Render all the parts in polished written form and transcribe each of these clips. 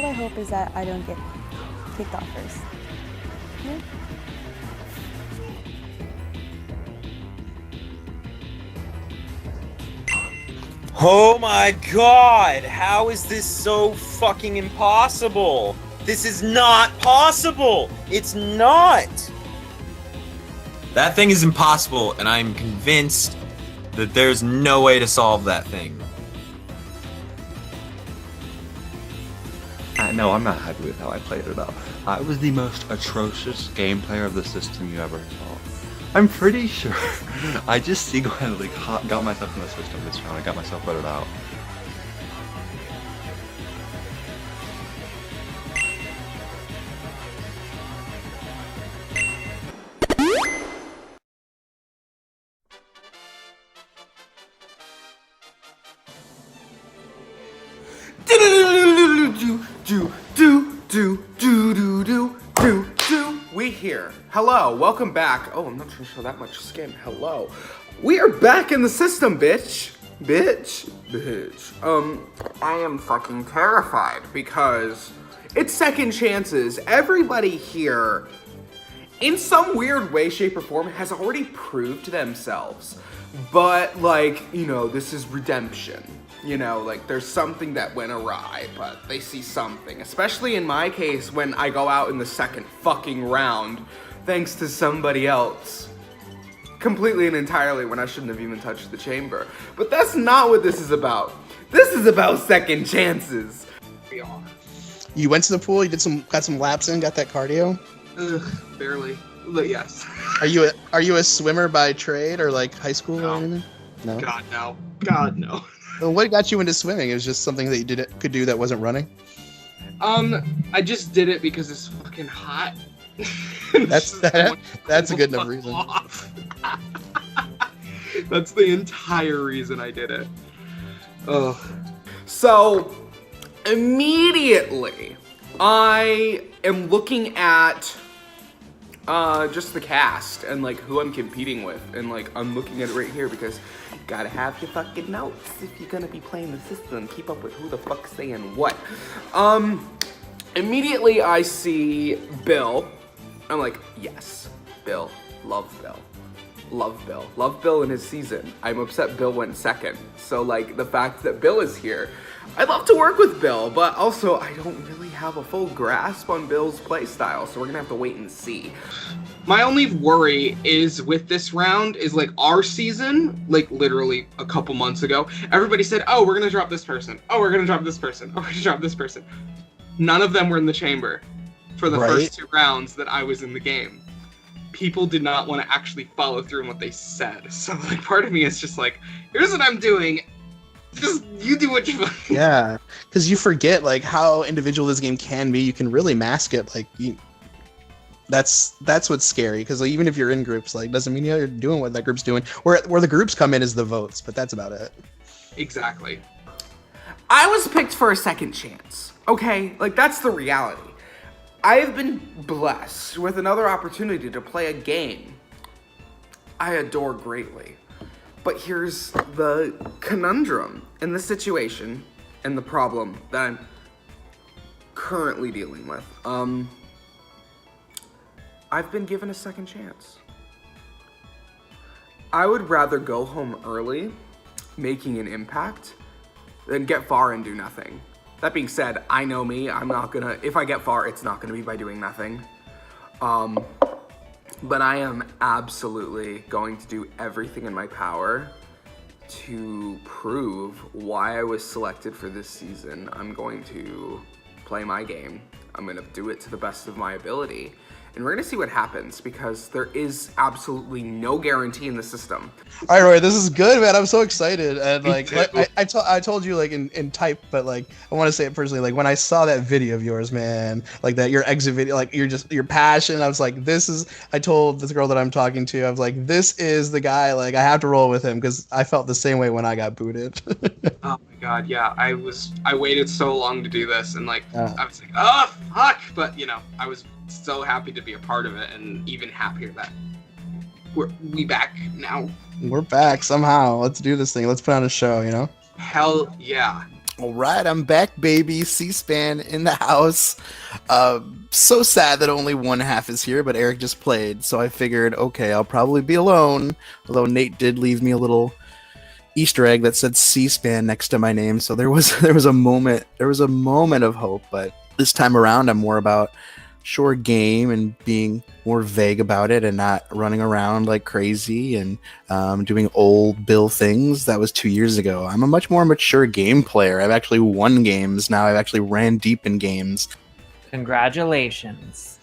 all I hope is that I don't get kicked off first. Yeah. Oh my god! How is this so fucking impossible? This is not possible! It's not! That thing is impossible, and I'm convinced that there's no way to solve that thing. No, I'm not happy with how I played it out. I was the most atrocious game player of the system you ever saw. I'm pretty sure I just single-handedly got myself in the system this round. I got myself voted out. We here. Hello, welcome back. Oh, I'm not trying to show that much skin. Hello. We are back in the system, bitch. Bitch. I am fucking terrified because it's second chances. Everybody here, in some weird way, shape, or form, has already proved themselves. But, like, you know, this is redemption. You know, like, there's something that went awry, but they see something. Especially in my case, when I go out in the second fucking round, thanks to somebody else. Completely and entirely when I shouldn't have even touched the chamber. But that's not what this is about. This is about second chances. You went to the pool, you got some laps in, got that cardio? Ugh, barely. But yes. Are you a swimmer by trade or like high school or anything? No. God no. God no. Well, what got you into swimming? It was just something that you could do that wasn't running? I just did it because it's fucking hot. That's a good enough reason. That's the entire reason I did it. Ugh. So, immediately, I am looking at just the cast and like who I'm competing with, and like I'm looking at it right here because you gotta have your fucking notes if you're gonna be playing the system. Keep up with who the fuck's saying what. Immediately I see Bill. I'm like, yes, Bill, love Bill. Love Bill in his season. I'm upset Bill went second. So like the fact that Bill is here, I'd love to work with Bill, but also I don't really have a full grasp on Bill's playstyle, so we're gonna have to wait and see. My only worry is with this round is like our season, like literally a couple months ago, everybody said, oh, we're gonna drop this person. Oh, we're gonna drop this person. Oh, we're gonna drop this person. None of them were in the chamber for the first 2 rounds that I was in the game. People did not want to actually follow through on what they said. So like part of me is just like, here's what I'm doing. Just you do what you fucking. Yeah, because you forget like how individual this game can be. You can really mask it. Like that's what's scary. Because like, even if you're in groups, like doesn't mean you're doing what that group's doing. Where the groups come in is the votes, but that's about it. Exactly. I was picked for a second chance. Okay, like that's the reality. I have been blessed with another opportunity to play a game I adore greatly. But here's the conundrum and the situation and the problem that I'm currently dealing with. I've been given a second chance. I would rather go home early, making an impact, than get far and do nothing. That being said, I know me, I'm not gonna, if I get far, it's not gonna be by doing nothing. But I am absolutely going to do everything in my power to prove why I was selected for this season. I'm going to play my game. I'm gonna do it to the best of my ability. And we're gonna see what happens because there is absolutely no guarantee in the system. All right, Roy, this is good, man. I'm so excited. And like I told you like in type, but like I want to say it personally. Like when I saw that video of yours, man, like that your exit video, like your passion. I was like, this is. I told this girl that I'm talking to, I was like, this is the guy. Like I have to roll with him because I felt the same way when I got booted. Oh my god, yeah. I waited so long to do this, and like I was like, oh fuck, but you know, I was so happy to be a part of it, and even happier that we back now. We're back somehow. Let's do this thing. Let's put on a show, you know? Hell yeah. All right, I'm back, baby. C-SPAN in the house. So sad that only one half is here, but Eric just played, so I figured, okay, I'll probably be alone. Although Nate did leave me a little Easter egg that said C-SPAN next to my name, so there was a moment of hope. But this time around, I'm more about short game and being more vague about it and not running around like crazy and doing old Bill things. That was 2 years ago. I'm a much more mature game player. I've actually won games now. I've actually ran deep in games. Congratulations.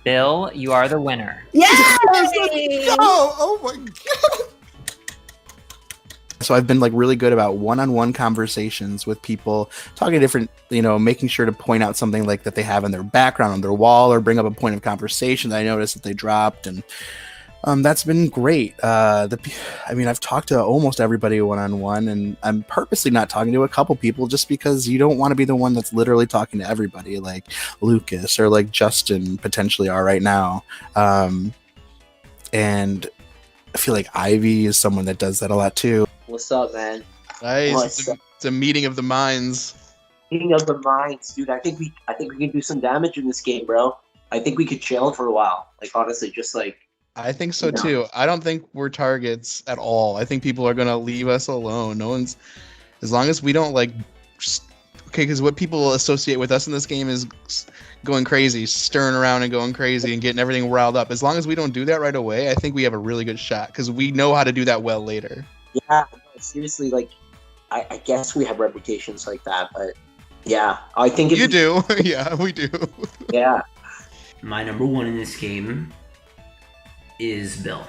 Bill, you are the winner. Oh my god. So I've been like really good about one-on-one conversations with people, talking different, making sure to point out something like that they have in their background on their wall, or bring up a point of conversation that I noticed that they dropped, and that's been great. I've talked to almost everybody one-on-one, and I'm purposely not talking to a couple people just because you don't want to be the one that's literally talking to everybody, like Lucas or like Justin potentially are right now. And I feel like Ivy is someone that does that a lot too. What's up, man? Nice. It's a meeting of the minds. Meeting of the minds, dude. I think we can do some damage in this game, bro. I think we could chill for a while. Like honestly, just like. I think so too. I don't think we're targets at all. I think people are gonna leave us alone. No one's, as long as we don't because what people associate with us in this game is going crazy, stirring around and going crazy and getting everything riled up. As long as we don't do that right away, I think we have a really good shot because we know how to do that well later. Yeah, seriously, like, I guess we have reputations like that, but yeah, I think you do. Yeah, we do. Yeah. My number one in this game is Bill.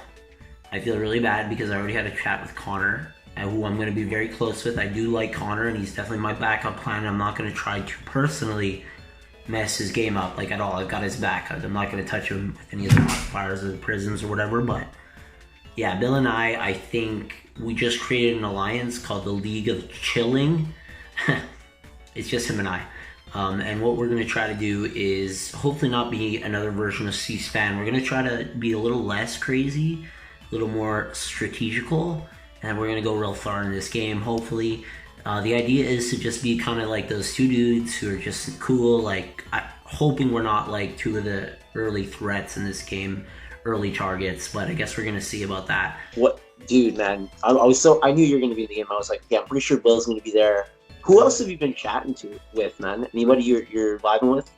I feel really bad because I already had a chat with Connor, who I'm going to be very close with. I do like Connor, and he's definitely my backup plan. I'm not going to try to personally mess his game up like at all. I've got his back. I'm not going to touch him with any of the modifiers or the prisms or whatever, but yeah, Bill and I think we just created an alliance called the League of Chilling. It's just him and I. And what we're going to try to do is hopefully not be another version of C-SPAN. We're going to try to be a little less crazy, a little more strategical, and we're going to go real far in this game, hopefully. The idea is to just be kind of like those two dudes who are just cool, hoping we're not like two of the early threats in this game, early targets, but I guess we're going to see about that. What? Dude, man, I knew you were going to be in the game. I was like, yeah, I'm pretty sure Bill's going to be there. Who else have you been chatting with, man? Anybody you're vibing with?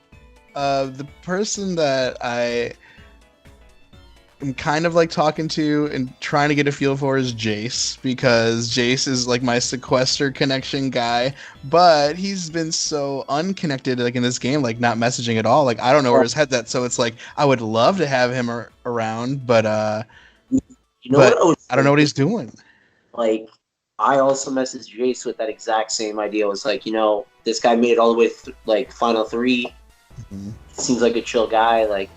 The person that I am kind of like talking to and trying to get a feel for is Jace, because Jace is like my sequester connection guy, but he's been so unconnected like in this game, like not messaging at all. Like I don't know where his head's at, so it's like I would love to have him around, but I don't know what he's doing. Like, I also messaged Jace with that exact same idea. It was like, this guy made it all the way like final 3. Mm-hmm. Seems like a chill guy, like,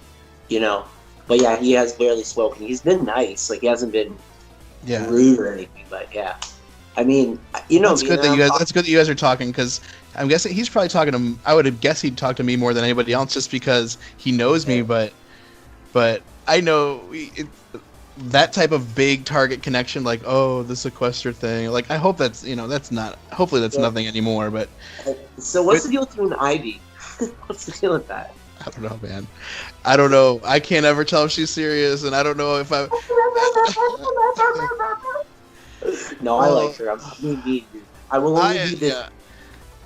But yeah, he has barely spoken. He's been nice. Like, he hasn't been rude or anything. But yeah, I mean, That's good that you guys are talking, because I'm guessing he's probably talking to. I would have guessed he'd talk to me more than anybody else, just because he knows me. But I know that type of big target connection, like, oh, the sequester thing. Like, I hope that's that's not. Hopefully, that's nothing anymore. But so, what's the deal with you and Ivy? What's the deal with that? I don't know, man. I don't know. I can't ever tell if she's serious, and I don't know if I. No, I like her. I'm being mean, dude. I will only be this. Yeah.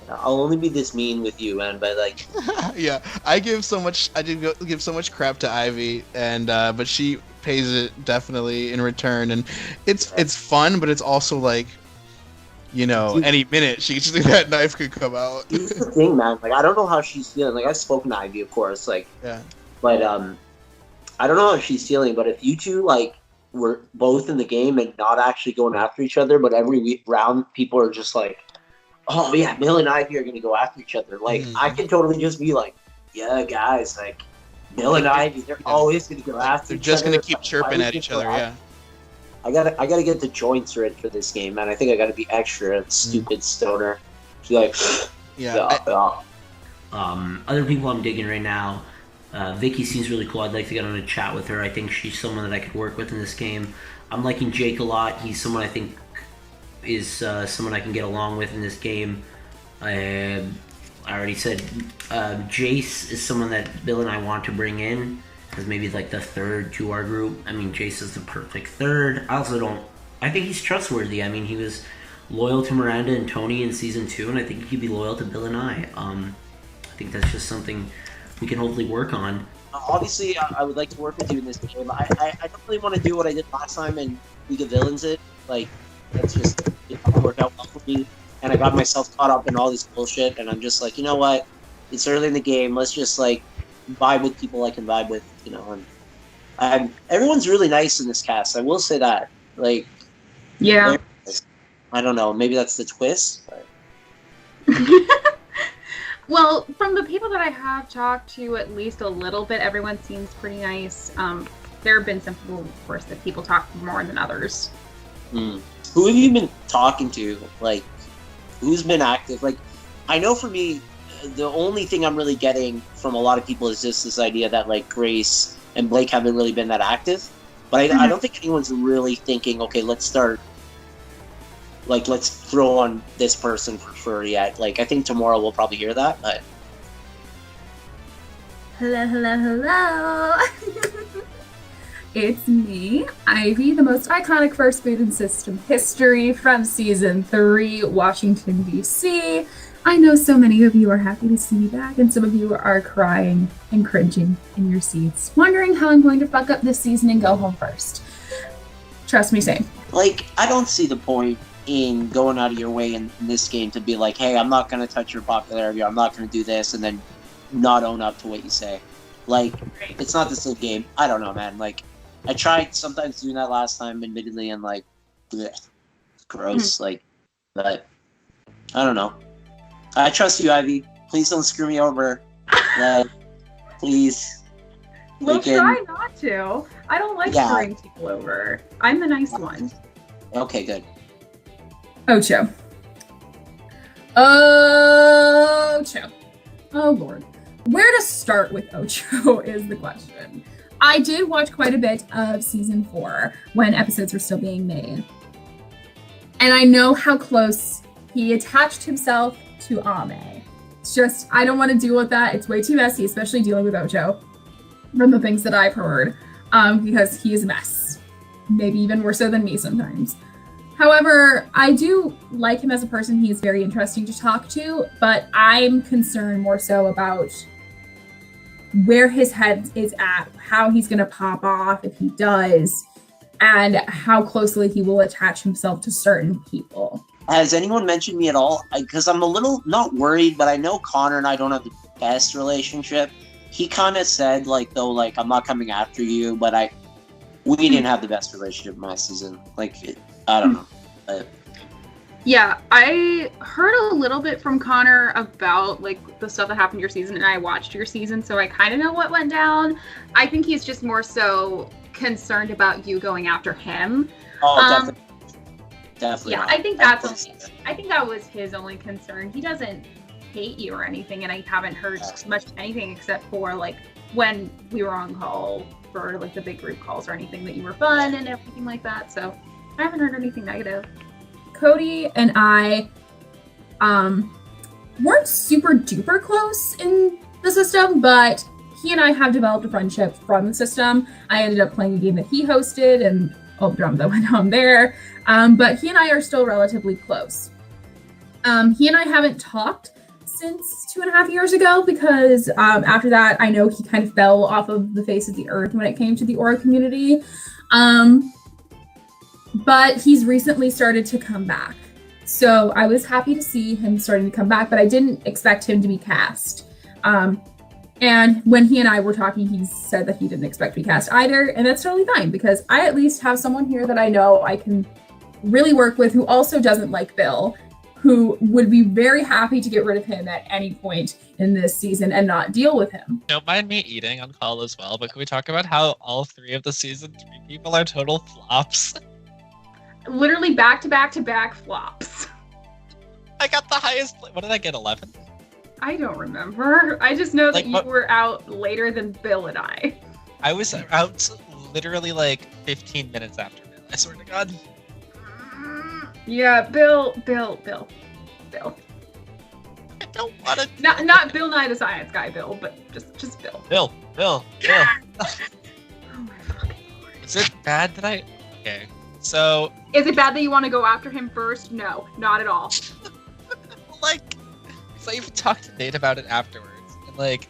I'll only be this mean with you, man. But like. Yeah, I give so much. I did give so much crap to Ivy, and but she pays it definitely in return, and it's fun, but it's also like. Any minute that knife could come out. Here's the thing, man. Like, I don't know how she's feeling. Like, I've spoken to Ivy, of course. Like, yeah. But I don't know how she's feeling. But if you two like were both in the game and not actually going after each other, but every round people are just like, oh yeah, Bill and Ivy are gonna go after each other. Like, I can totally just be like, yeah, guys, like Bill and Ivy, they're always gonna go after. They're each other. just gonna keep chirping at each other. Yeah. I gotta get the joints ready for this game, man. I think I gotta be extra stupid stoner. Be like, other people I'm digging right now, Vicky seems really cool. I'd like to get on a chat with her. I think she's someone that I could work with in this game. I'm liking Jake a lot. He's someone I think is someone I can get along with in this game. I already said Jace is someone that Bill and I want to bring in as maybe like the third to our group. I mean, Jace is the perfect third. I think he's trustworthy. I mean, he was loyal to Miranda and Tony in season 2, and I think he could be loyal to Bill and I. I think that's just something we can hopefully work on. Obviously, I would like to work with you in this game. I don't really want to do what I did last time in League of Villains. It didn't work out well for me, and I got myself caught up in all this bullshit. And I'm just like, you know what? It's early in the game. Let's just like vibe with people I can vibe with, you know. And everyone's really nice in this cast. I will say that. Like, Yeah. I don't know. Maybe that's the twist. But... Well, from the people that I have talked to at least a little bit, everyone seems pretty nice. There have been some people, of course, that people talk more than others. Who have you been talking to? Like, who's been active? Like, I know for me, the only thing I'm really getting from a lot of people is just this idea that, like, Grace and Blake haven't really been that active. But I don't think anyone's really thinking, okay, let's start... Like, let's throw on this person for sure yet. Like, I think tomorrow we'll probably hear that, but... Hello. It's me, Ivy, the most iconic first boot in system history from Season 3, Washington, D.C. I know so many of you are happy to see me back, and some of you are crying and cringing in your seats, wondering how I'm going to fuck up this season and go home first. Trust me, same. Like, I don't see the point in going out of your way in this game to be like, hey, I'm not going to touch your popularity, or I'm not going to do this, and then not own up to what you say. Like, it's not the same game. I don't know, man. Like, I tried sometimes doing that last time, admittedly, and like, bleh, gross. Like, but I don't know. I trust you, Ivy. Please don't screw me over. Please. We'll try not to. I don't like screwing people over. I'm the nice one. Okay, good. Ocho. Oh, Lord. Where to start with Ocho is the question. I did watch quite a bit of Season 4 when episodes were still being made. And I know how close he attached himself to Ame. It's just, I don't want to deal with that. It's way too messy, especially dealing with Ocho, from the things that I've heard, because he is a mess. Maybe even more so than me sometimes. However, I do like him as a person. He is very interesting to talk to, but I'm concerned more so about where his head is at, how he's going to pop off if he does, and how closely he will attach himself to certain people. Has anyone mentioned me at all? Because I'm a little, not worried, but I know Connor and I don't have the best relationship. He kind of said, like, though, like, I'm not coming after you, but we didn't have the best relationship my season. Like, I don't know. But... Yeah, I heard a little bit from Connor about like the stuff that happened your season, and I watched your season, so I kind of know what went down. I think he's just more so concerned about you going after him. Oh, definitely. Yeah, I think that was his only concern. He doesn't hate you or anything, and I haven't heard much anything except for like when we were on call for like the big group calls or anything that you were fun and everything like that. So I haven't heard anything negative. Cody and I weren't super duper close in the system, but he and I have developed a friendship from the system. I ended up playing a game that he hosted and all the drama that went on there. But he and I are still relatively close. He and I haven't talked since 2.5 years ago because after that, I know he kind of fell off of the face of the earth when it came to the Aura community. But he's recently started to come back. So I was happy to see him starting to come back, but I didn't expect him to be cast. And when he and I were talking, he said that he didn't expect to be cast either. And that's totally fine because I at least have someone here that I know I can really work with who also doesn't like Bill, who would be very happy to get rid of him at any point in this season and not deal with him. Don't mind me eating on call as well, but can we talk about how all 3 of the season 3 people are total flops? Literally back to back to back flops. I got the highest. What did I get? 11. I don't remember. I just know Like, that you what- were out later than Bill and I. I was out literally like 15 minutes after Bill. I swear to God. Yeah, Bill. I don't want to. Not Bill Nye the Science Guy, Bill, but just Bill. Bill. Oh my fucking lord. Is it bad that I? Okay. So Is it bad that you want to go after him first? No, not at all. like, so I even talked to Nate about it afterwards, and like,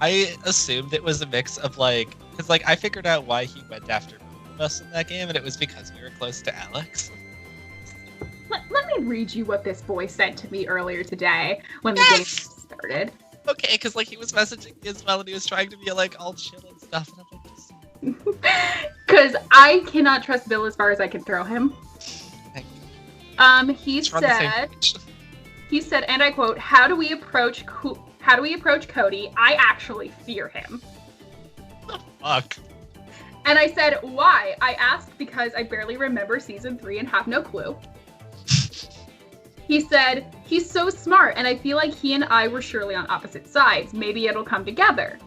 I assumed it was a mix of like, because like I figured out why he went after both of us in that game, and it was because we were close to Alex. Let me read you what this boy said to me earlier today when the game started. Okay, because like he was messaging me as well, and he was trying to be like all chill and stuff, and I'm like, just... Because I cannot trust Bill as far as I can throw him. He said, and I quote, how do we approach Cody? I actually fear him. Fuck. And I said, why? I asked because I barely remember season 3 and have no clue. He said, he's so smart, and I feel like he and I were surely on opposite sides. Maybe it'll come together.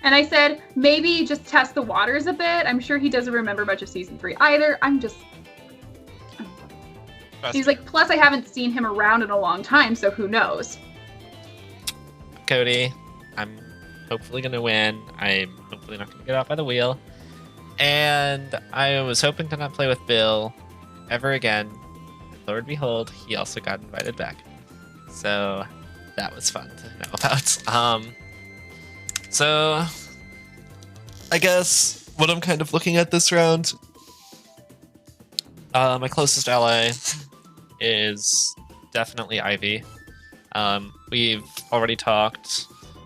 And I said, maybe just test the waters a bit. I'm sure he doesn't remember much of season 3 either. He's like, plus I haven't seen him around in a long time, so who knows? Cody, I'm hopefully gonna win. I'm hopefully not gonna get out by the wheel. And I was hoping to not play with Bill ever again. Lord behold, he also got invited back. So that was fun to know about. So I guess what I'm kind of looking at this round, my closest ally is definitely Ivy. We've already talked.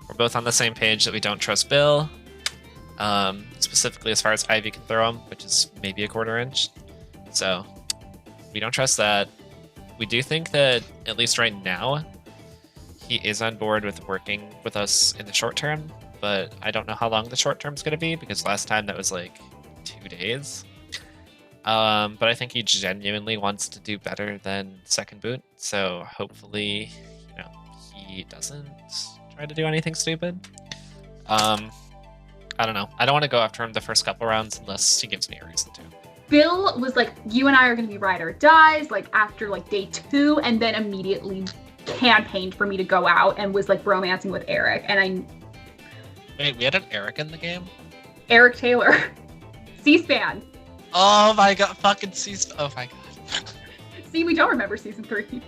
We're both on the same page that we don't trust Bill. Specifically as far as Ivy can throw him, which is maybe a 1/4 inch. So we don't trust that. We do think that, at least right now, he is on board with working with us in the short term, but I don't know how long the short term is going to be, because last time that was like 2 days. But I think he genuinely wants to do better than second boot, so hopefully, he doesn't try to do anything stupid. I don't know. I don't want to go after him the first couple rounds unless he gives me a reason to. Bill was like, you and I are going to be ride or dies, like after like day 2, and then immediately campaigned for me to go out and was like romancing with Eric. And Wait, we had an Eric in the game? Eric Taylor. C-SPAN. Oh my god, fucking C-SPAN. Oh my god. See, we don't remember season 3.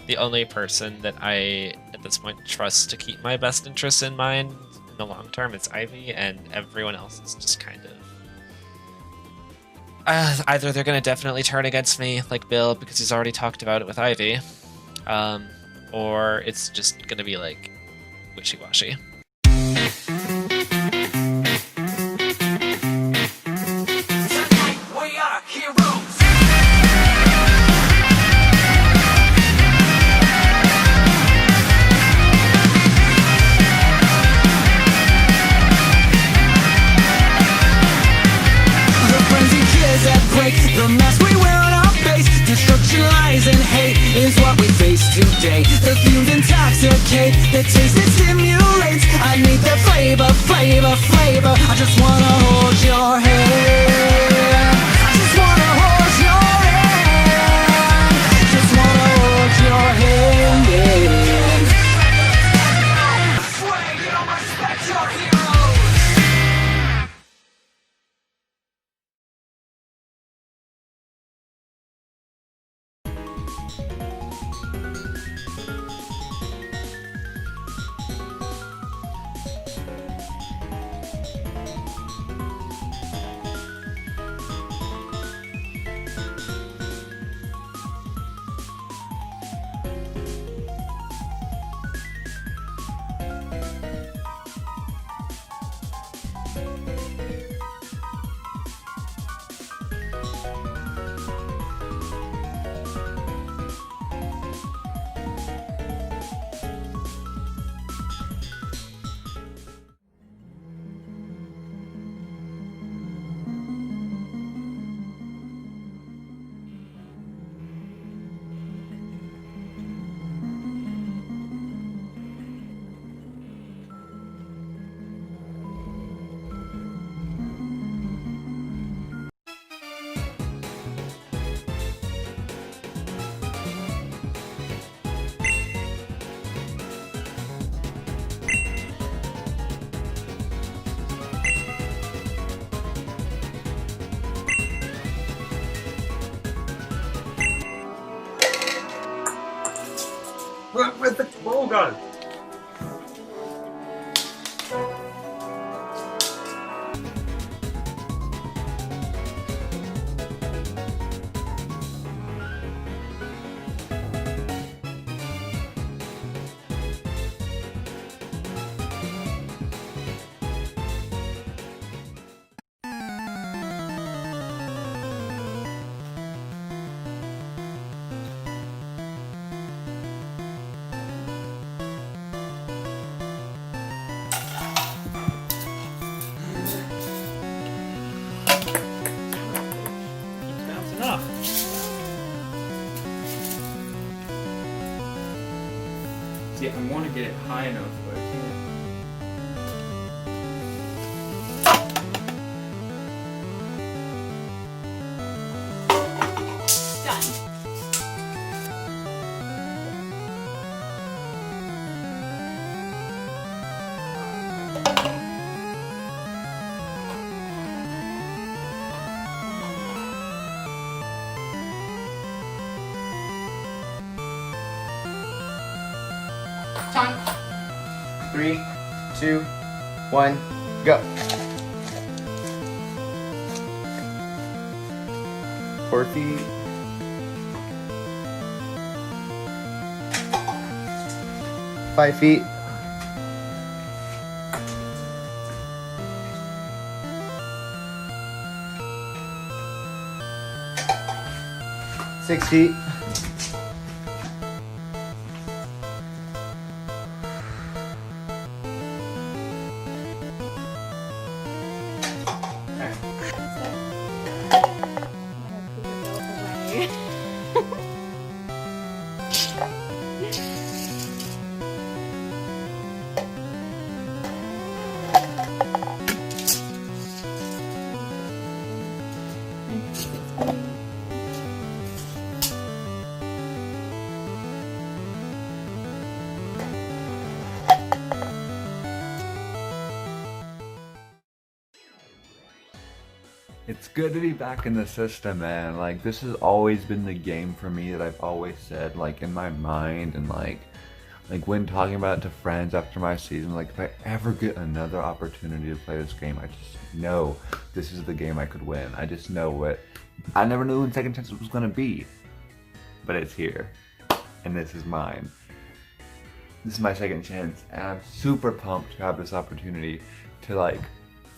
The only person that I, at this point, trust to keep my best interests in mind in the long term is Ivy, and everyone else is just kind of... either they're going to definitely turn against me, like Bill, because he's already talked about it with Ivy, or it's just going to be, like, wishy-washy. The mask we wear on our face, destruction, lies, and hate is what we face today. The fumes intoxicate, the taste that stimulates. I need the flavor, flavor, flavor. I just wanna hold your hand. I just wanna hold your hand. Just wanna hold your hand, yeah. Sway, you don't respect your heroes. Where's the ball gun? See, I want to get it high enough, but I can't. Time. 3, 2, 1, go. 4 feet. 5 feet. 6 feet. 'It's good to be back in the system, man. Like, this has always been the game for me that I've always said, like, in my mind, and like when talking about it to friends after my season, like, if I ever get another opportunity to play this game, I just know this is the game I could win. I just know what I never knew when Second Chance was gonna be, but it's here, and this is mine. This is my second chance, and I'm super pumped to have this opportunity to, like,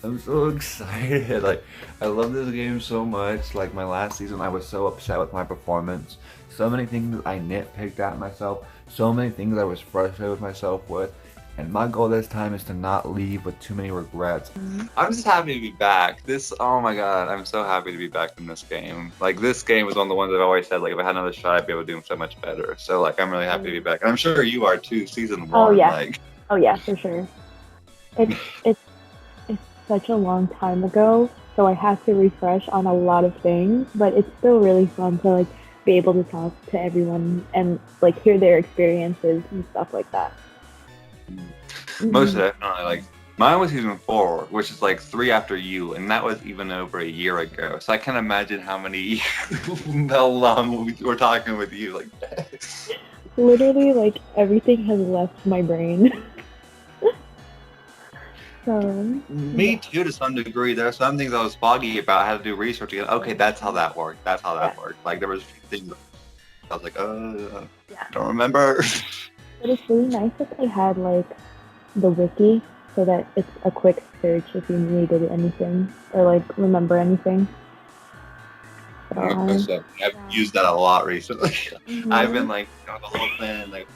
I'm so excited. Like, I love this game so much. Like, my last season, I was so upset with my performance. So many things I nitpicked at myself. So many things I was frustrated with myself with. And my goal this time is to not leave with too many regrets. I'm just happy to be back. Oh my god, I'm so happy to be back in this game. Like, this game was one of the ones I've always said, like, if I had another shot, I'd be able to do so much better. So, like, I'm really happy to be back. And I'm sure you are too, season 1. Oh yeah. Like, oh yeah, for sure. It's such a long time ago, so I have to refresh on a lot of things, but it's still really fun to, like, be able to talk to everyone and, like, hear their experiences and stuff like that. most definitely. Like, mine was season 4, which is like 3 after you, and that was even over a year ago. So I can't imagine how long we're talking with you. Like, Literally, like, everything has left my brain. So, me too, to some degree. There are some things I was foggy about. I had to do research again. Okay, that's how that worked. That's how that worked. Like, there was a few things I was like, don't remember. But it's really nice that they had, like, the wiki, so that it's a quick search if you needed anything or, like, remember anything. So, I've used that a lot recently. I've been like, the whole thing, like,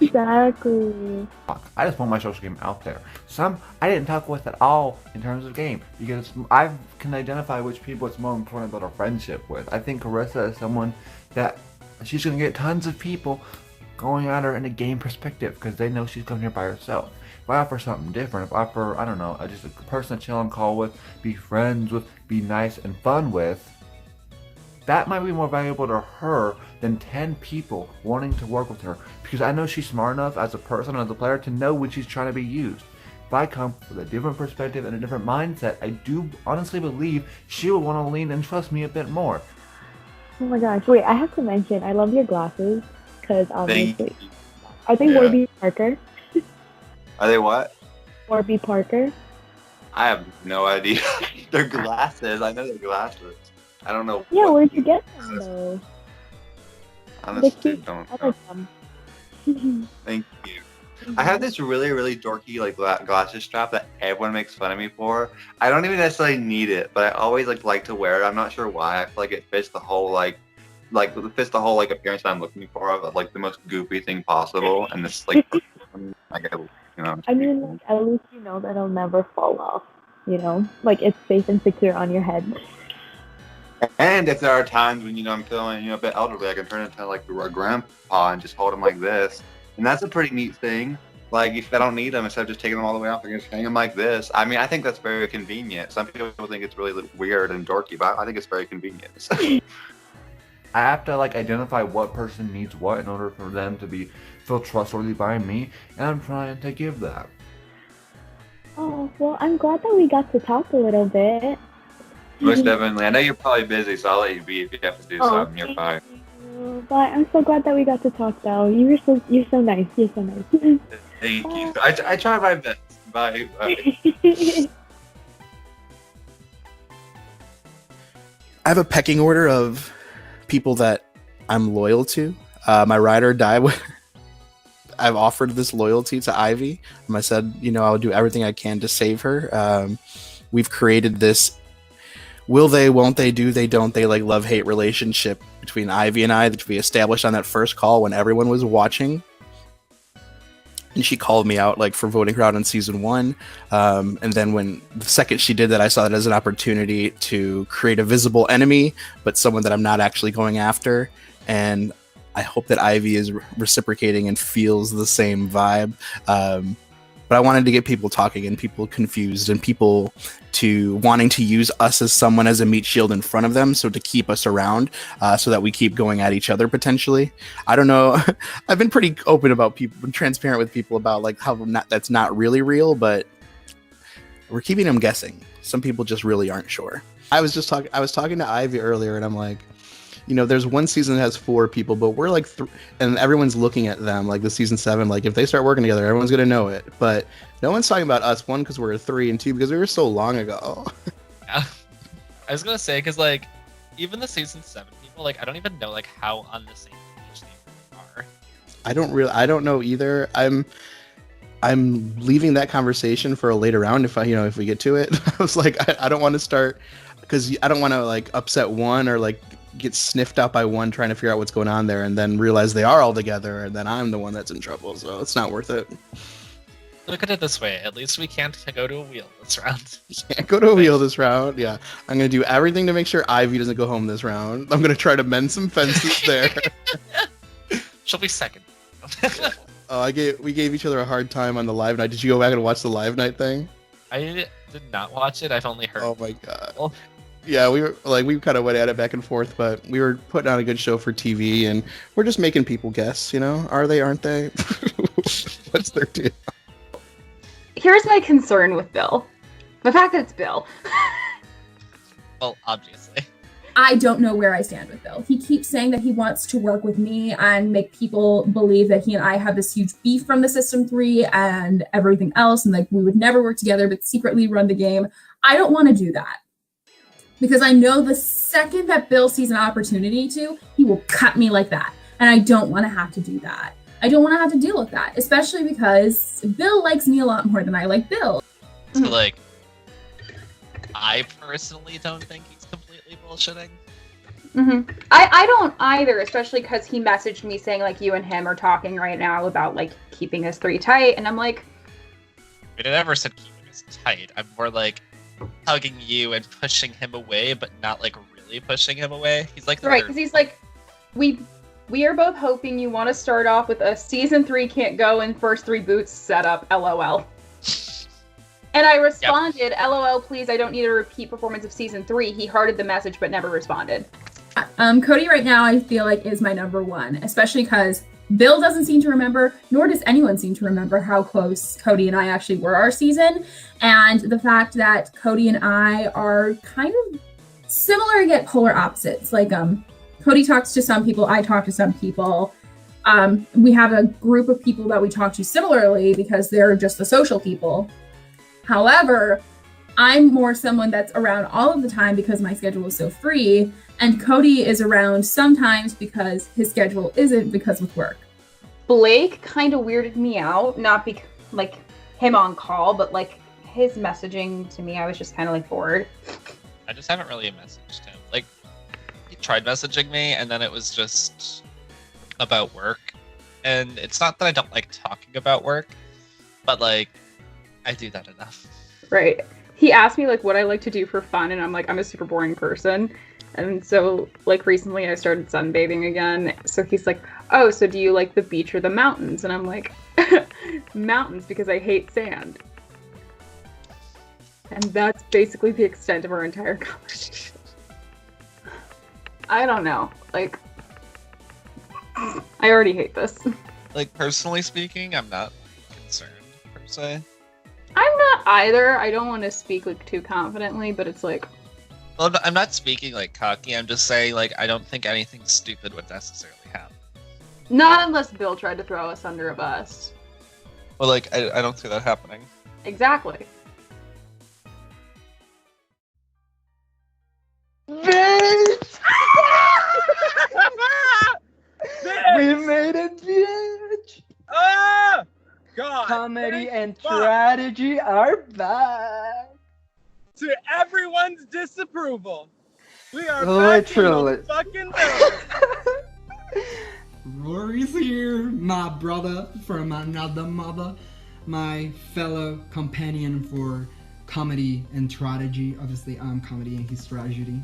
exactly. I just want my social game out there. Some I didn't talk with at all in terms of game, because I can identify which people it's more important to build a friendship with. I think Carissa is someone that she's gonna get tons of people going at her in a game perspective because they know she's coming here by herself. If I offer something different, if I offer, I don't know, just a person to chill and call with, be friends with, be nice and fun with, that might be more valuable to her than 10 people wanting to work with her, because I know she's smart enough as a person, as a player, to know when she's trying to be used. If I come with a different perspective and a different mindset, I do honestly believe she will want to lean and trust me a bit more. Oh my gosh! Wait, I have to mention, I love your glasses because Thank obviously, you. are they Yeah. Warby Parker? Are they what? Warby Parker? I have no idea. They're glasses. I know they're glasses. I don't know. Yeah, what where'd you get them though? They're Honestly, cute. don't I know. like them. Thank you. I have this really, really dorky like glasses strap that everyone makes fun of me for. I don't even necessarily need it, but I always like to wear it. I'm not sure why. I feel like it fits the whole it fits the whole appearance that I'm looking for of like the most goofy thing possible. And it's like I mean, like, at least you know that it'll never fall off. You know, like it's safe and secure on your head. And if there are times when I'm feeling a bit elderly, I can turn into like a grandpa and just hold them like this, and that's a pretty neat thing. Like if I don't need them, instead of just taking them all the way off, I can just hang them like this. I mean, I think that's very convenient. Some people think it's really weird and dorky, but I think it's very convenient. So. I have to identify what person needs what in order for them to feel trustworthy by me, and I'm trying to give that. Oh, well, I'm glad that we got to talk a little bit. Most definitely. I know you're probably busy, so I'll let you be if you have to do something. You're fine. But I'm so glad that we got to talk, though. You're so nice. You're so nice. Thank you. I try my best. Bye. Bye. I have a pecking order of people that I'm loyal to. My ride or die. I've offered this loyalty to Ivy. I said, I'll do everything I can to save her. We've created this will they, won't they, do they, don't they, love-hate relationship between Ivy and I that we established on that first call when everyone was watching. And she called me out for voting her out in season 1. And then when the second she did that, I saw that as an opportunity to create a visible enemy, but someone that I'm not actually going after. And I hope that Ivy is reciprocating and feels the same vibe. But I wanted to get people talking and people confused and people to wanting to use us as someone as a meat shield in front of them. So to keep us around so that we keep going at each other potentially. I don't know. I've been pretty open about people, transparent with people about how that's not really real, but we're keeping them guessing. Some people just really aren't sure. I was talking to Ivy earlier and I'm like, there's one season that has 4 people, but we're and everyone's looking at them the season 7. If they start working together, everyone's gonna know it. But no one's talking about us. 1, because we're a 3, and 2, because we were so long ago. Yeah. I was gonna say because even the season 7 people, I don't even know how on the same page they are. I don't know either. I'm leaving that conversation for a later round if if we get to it. I was I don't want to start because I don't want to upset one or get sniffed out by one trying to figure out what's going on there and then realize they are all together and then I'm the one that's in trouble, so it's not worth it. Look at it this way, at least we can't go to a wheel this round. Can't go to a wheel this round. Yeah, I'm gonna do everything to make sure Ivy doesn't go home this round. I'm gonna try to mend some fences there. She'll be second. We gave each other a hard time on the live night. Did you go back and watch the live night thing? I did not watch it. I've only heard. Oh my god. Yeah, we kind of went at it back and forth, but we were putting on a good show for TV, and we're just making people guess. Are they? Aren't they? What's their deal? Here's my concern with Bill. The fact that it's Bill. Well, obviously. I don't know where I stand with Bill. He keeps saying that he wants to work with me and make people believe that he and I have this huge beef from the System 3 and everything else, and we would never work together, but secretly run the game. I don't want to do that. Because I know the second that Bill sees an opportunity to, he will cut me like that. And I don't want to have to do that. I don't want to have to deal with that, especially because Bill likes me a lot more than I like Bill. So, I personally don't think he's completely bullshitting. Mm-hmm. I don't either, especially because he messaged me saying, you and him are talking right now about, keeping us 3 tight. And I'm like... I never said keeping us tight. I'm more hugging you and pushing him away, but not really pushing him away. He's the right, because he's we are both hoping you want to start off with a season 3 can't go in first 3 boots setup, LOL. And I responded, yep. LOL, please, I don't need a repeat performance of season 3. He hearted the message but never responded. Cody right now I feel is my number 1, especially because Bill doesn't seem to remember, nor does anyone seem to remember how close Cody and I actually were our season. And the fact that Cody and I are kind of similar yet polar opposites. Cody talks to some people, I talk to some people. We have a group of people that we talk to similarly because they're just the social people. However, I'm more someone that's around all of the time because my schedule is so free, and Cody is around sometimes because his schedule isn't because of work. Blake kind of weirded me out, not because like him on call, but like his messaging to me, I was just kind of like bored. I just haven't really messaged him. Like, he tried messaging me, and then it was just about work. And it's not that I don't like talking about work, but like, I do that enough. Right. He asked me like what I like to do for fun, and I'm like, I'm a super boring person. And so like recently I started sunbathing again. So he's like, oh, so do you like the beach or the mountains? And I'm like, mountains, because I hate sand. And that's basically the extent of our entire conversation. I don't know. Like, I already hate this. Like, personally speaking, I'm not concerned, per se. I'm not either. I don't want to speak like too confidently, but it's like... Well, I'm not speaking like cocky. I'm just saying, like, I don't think anything stupid would necessarily happen. Not unless Bill tried to throw us under a bus. Well, like, I don't see that happening. Exactly. Bitch! We made it, bitch! Ah! God! Comedy and strategy are back! To everyone's disapproval, we are literally back in the fucking building. Rory's here, my brother from another mother, my fellow companion for comedy and strategy. Obviously, I'm comedy and he's tragedy.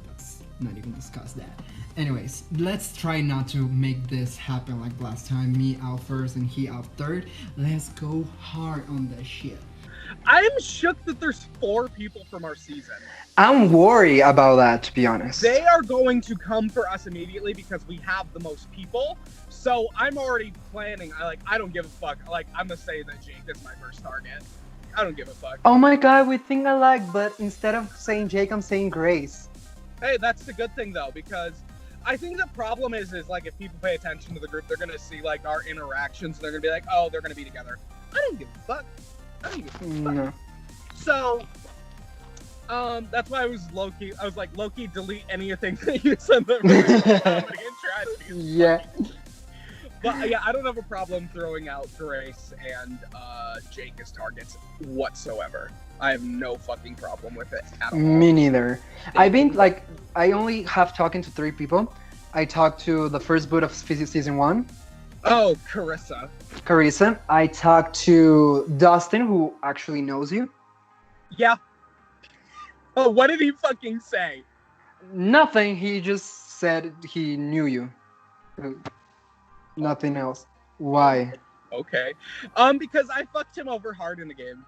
Let's not even discuss that. Anyways, let's try not to make this happen like last time. Me out first and he out third. Let's go hard on that shit. I'm shook that there's 4 people from our season. I'm worried about that, to be honest. They are going to come for us immediately because we have the most people. So I'm already planning. I don't give a fuck. Like, I'm gonna say that Jake is my first target. I don't give a fuck. Oh my god, we think alike, but instead of saying Jake, I'm saying Grace. Hey, that's the good thing though, because I think the problem is like if people pay attention to the group, they're gonna see like our interactions and they're gonna be like, oh, they're gonna be together. I don't give a fuck. I don't give a fuck. No. So, that's why I was low-key. I was like, low-key, delete anything that you said that was comedy and tragedy. Yeah. But yeah, I don't have a problem throwing out Grace and Jake as targets whatsoever. I have no fucking problem with it at all. Me neither. I've been like, I only have talking to 3 people. I talked to the first boot of season 1. Oh, Carissa. I talked to Dustin, who actually knows you. Yeah. Oh, what did he fucking say? Nothing. He just said he knew you. Nothing else. Why? Okay. Because I fucked him over hard in the game.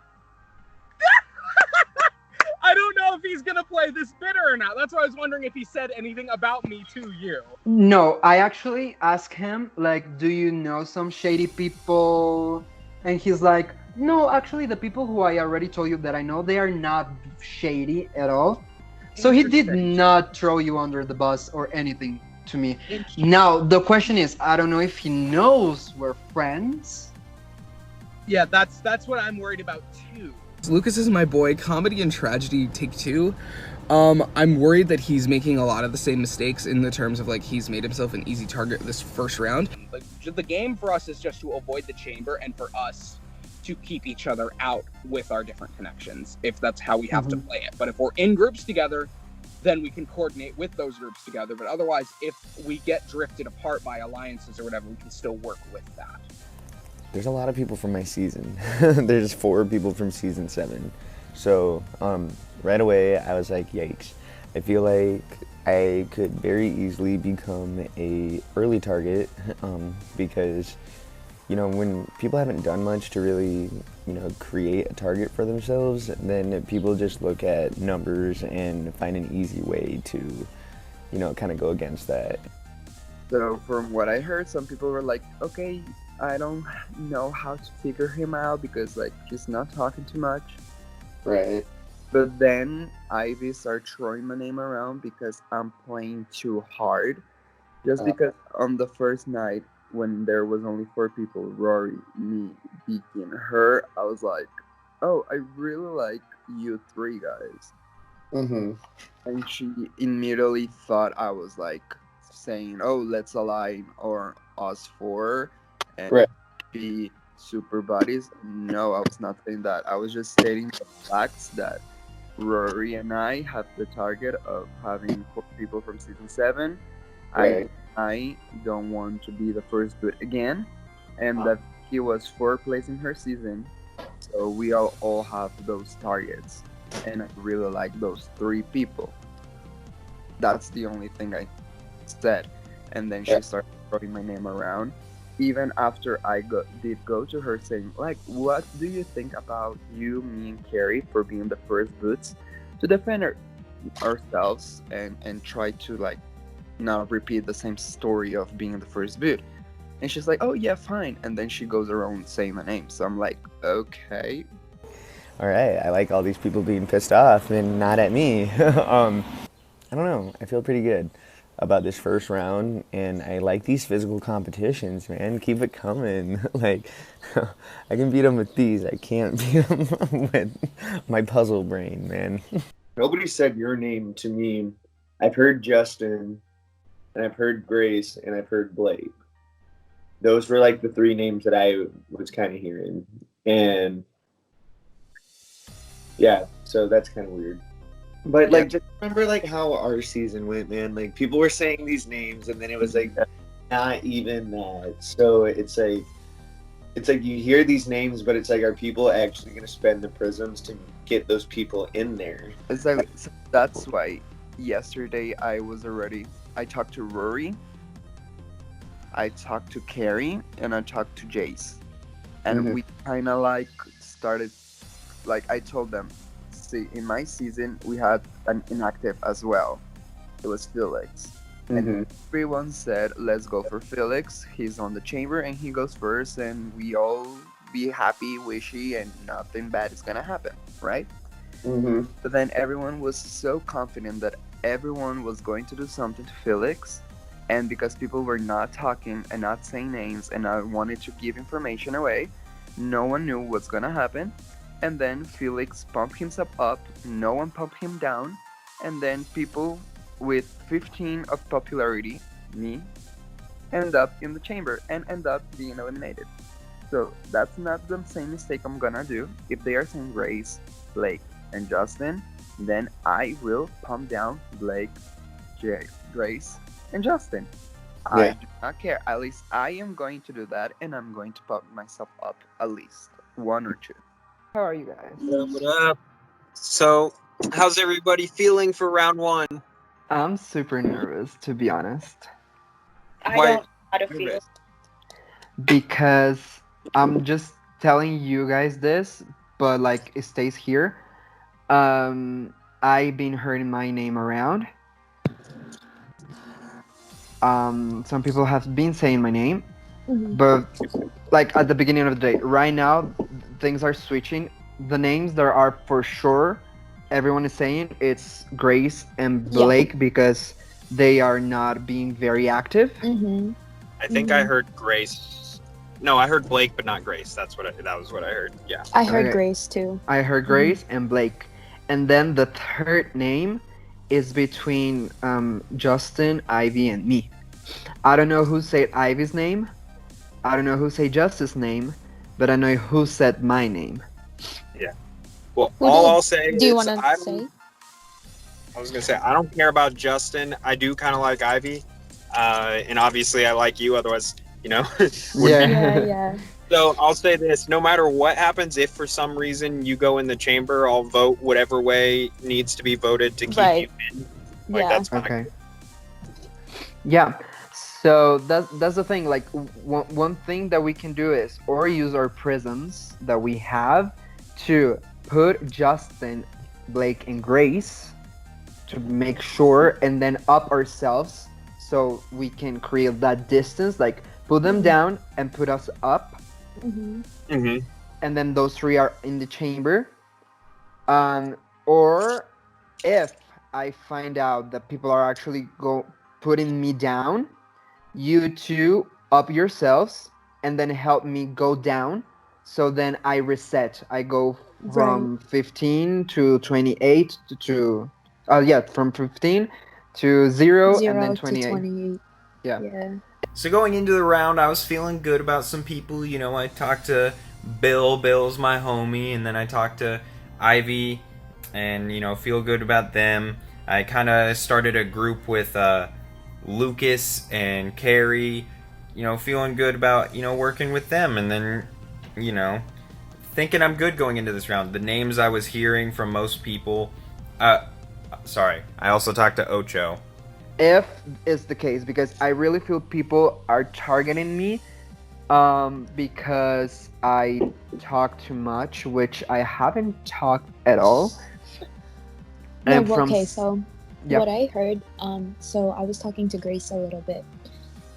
I don't know if he's gonna play this bitter or not. That's why I was wondering if he said anything about me to you. No, I actually asked him, like, do you know some shady people? And he's like, no, actually, the people who I already told you that I know, they are not shady at all. So he did not throw you under the bus or anything to me. Now, the question is, I don't know if he knows we're friends. Yeah, that's what I'm worried about too. Lucas is my boy. Comedy and tragedy take 2. I'm worried that he's making a lot of the same mistakes in the terms of like he's made himself an easy target this first round. Like, the game for us is just to avoid the chamber and for us to keep each other out with our different connections, if that's how we have to play it. But if we're in groups together, then we can coordinate with those groups together. But otherwise, if we get drifted apart by alliances or whatever, we can still work with that. There's a lot of people from my season. There's 4 people from season 7. So right away I was like, yikes. I feel like I could very easily become a early target because, you know, when people haven't done much to really, you know, create a target for themselves, then people just look at numbers and find an easy way to, you know, kind of go against that. So from what I heard, some people were like, okay, I don't know how to figure him out because like he's not talking too much. Right. But then Ivy started throwing my name around because I'm playing too hard. Just because on the first night when there was only 4 people, Rory, me, Beaky, and her, I was like, oh, I really like you 3 guys. Mm-hmm. And she immediately thought I was like saying, oh, let's align or us 4 and Right. be super buddies. No, I was not saying that. I was just stating the facts that Rory and I have the target of having 4 people from season 7. Right. I don't want to be the first boot again, and that he was 4th place in her season. So we all have those targets, and I really like those 3 people. That's the only thing I said, and then she started throwing my name around. Even after I did go to her saying, like, what do you think about you, me, and Carrie for being the first boots to defend ourselves and try to like not repeat the same story of being the first boot? And she's like, oh yeah, fine. And then she goes around saying my name. So I'm like, okay. All right. I like all these people being pissed off and not at me. I don't know. I feel pretty good about this first round, and I like these physical competitions, man. Keep it coming. Like, I can beat them with these. I can't beat them with my puzzle brain, man. Nobody said your name to me. I've heard Justin, and I've heard Grace, and I've heard Blake. Those were like the 3 names that I was kind of hearing. And yeah, so that's kind of weird. But like, just remember like how our season went, man. Like people were saying these names, and then it was like not even that. So it's like you hear these names, but it's like, are people actually going to spend the prisms to get those people in there? Exactly. So that's why yesterday I talked to Rory, I talked to Carrie, and I talked to Jace. And we kind of like started, like I told them, see, in my season, we had an inactive as well. It was Felix. And everyone said, let's go for Felix. He's on the chamber and he goes first, and we all be happy, wishy, and nothing bad is gonna happen, right? But then everyone was so confident that everyone was going to do something to Felix. And because people were not talking and not saying names and I wanted to give information away, no one knew what's gonna happen. And then Felix pumped himself up, no one pumped him down, and then people with 15 of popularity, me, end up in the chamber and end up being eliminated. So that's not the same mistake I'm gonna do. If they are saying Grace, Blake, and Justin, then I will pump down Blake, Grace, and Justin. I do not care. At least I am going to do that, and I'm going to pump myself up at least 1 or 2. How are you guys? What up? So, how's everybody feeling for round 1? I'm super nervous, to be honest. I don't know how to feel. Because I'm just telling you guys this, but like it stays here. I've been hearing my name around. Some people have been saying my name, but like at the beginning of the day, right now things are switching. The names that are for sure everyone is saying it's Grace and Blake because they are not being very active. I think I heard Grace. No, I heard Blake, but not Grace. That was what I heard. Yeah. I heard Grace too. I heard Grace and Blake, and then the third name is between Justin, Ivy, and me. I don't know who said Ivy's name. I don't know who said Justin's name, but I know who said my name. Yeah. Well, I'll say do you is want to say? I was gonna say I don't care about Justin. I do kind of like Ivy, and obviously I like you. Otherwise, Yeah. So I'll say this: no matter what happens, if for some reason you go in the chamber, I'll vote whatever way needs to be voted to keep you in. Like that's fine. Okay. Yeah. So that's the thing. Like one thing that we can do is or use our prisms that we have to put Justin, Blake, and Grace to make sure, and then up ourselves so we can create that distance. Like put them down and put us up. And then those 3 are in the chamber. or if I find out that people are actually putting me down, you two up yourselves and then help me go down. So then I reset. I go from 15 to 28 from 15 to 0 and then 28. 28. Yeah. So going into the round, I was feeling good about some people. You know, I talked to Bill. Bill's my homie, and then I talked to Ivy, and feel good about them. I kind of started a group with Lucas and Carrie. Feeling good about working with them, and then thinking I'm good going into this round. The names I was hearing from most people. Sorry, I also talked to Ocho. If is the case, because I really feel people are targeting me because I talk too much, which I haven't talked at all. No, okay, so yeah. what I heard, so I was talking to Grace a little bit,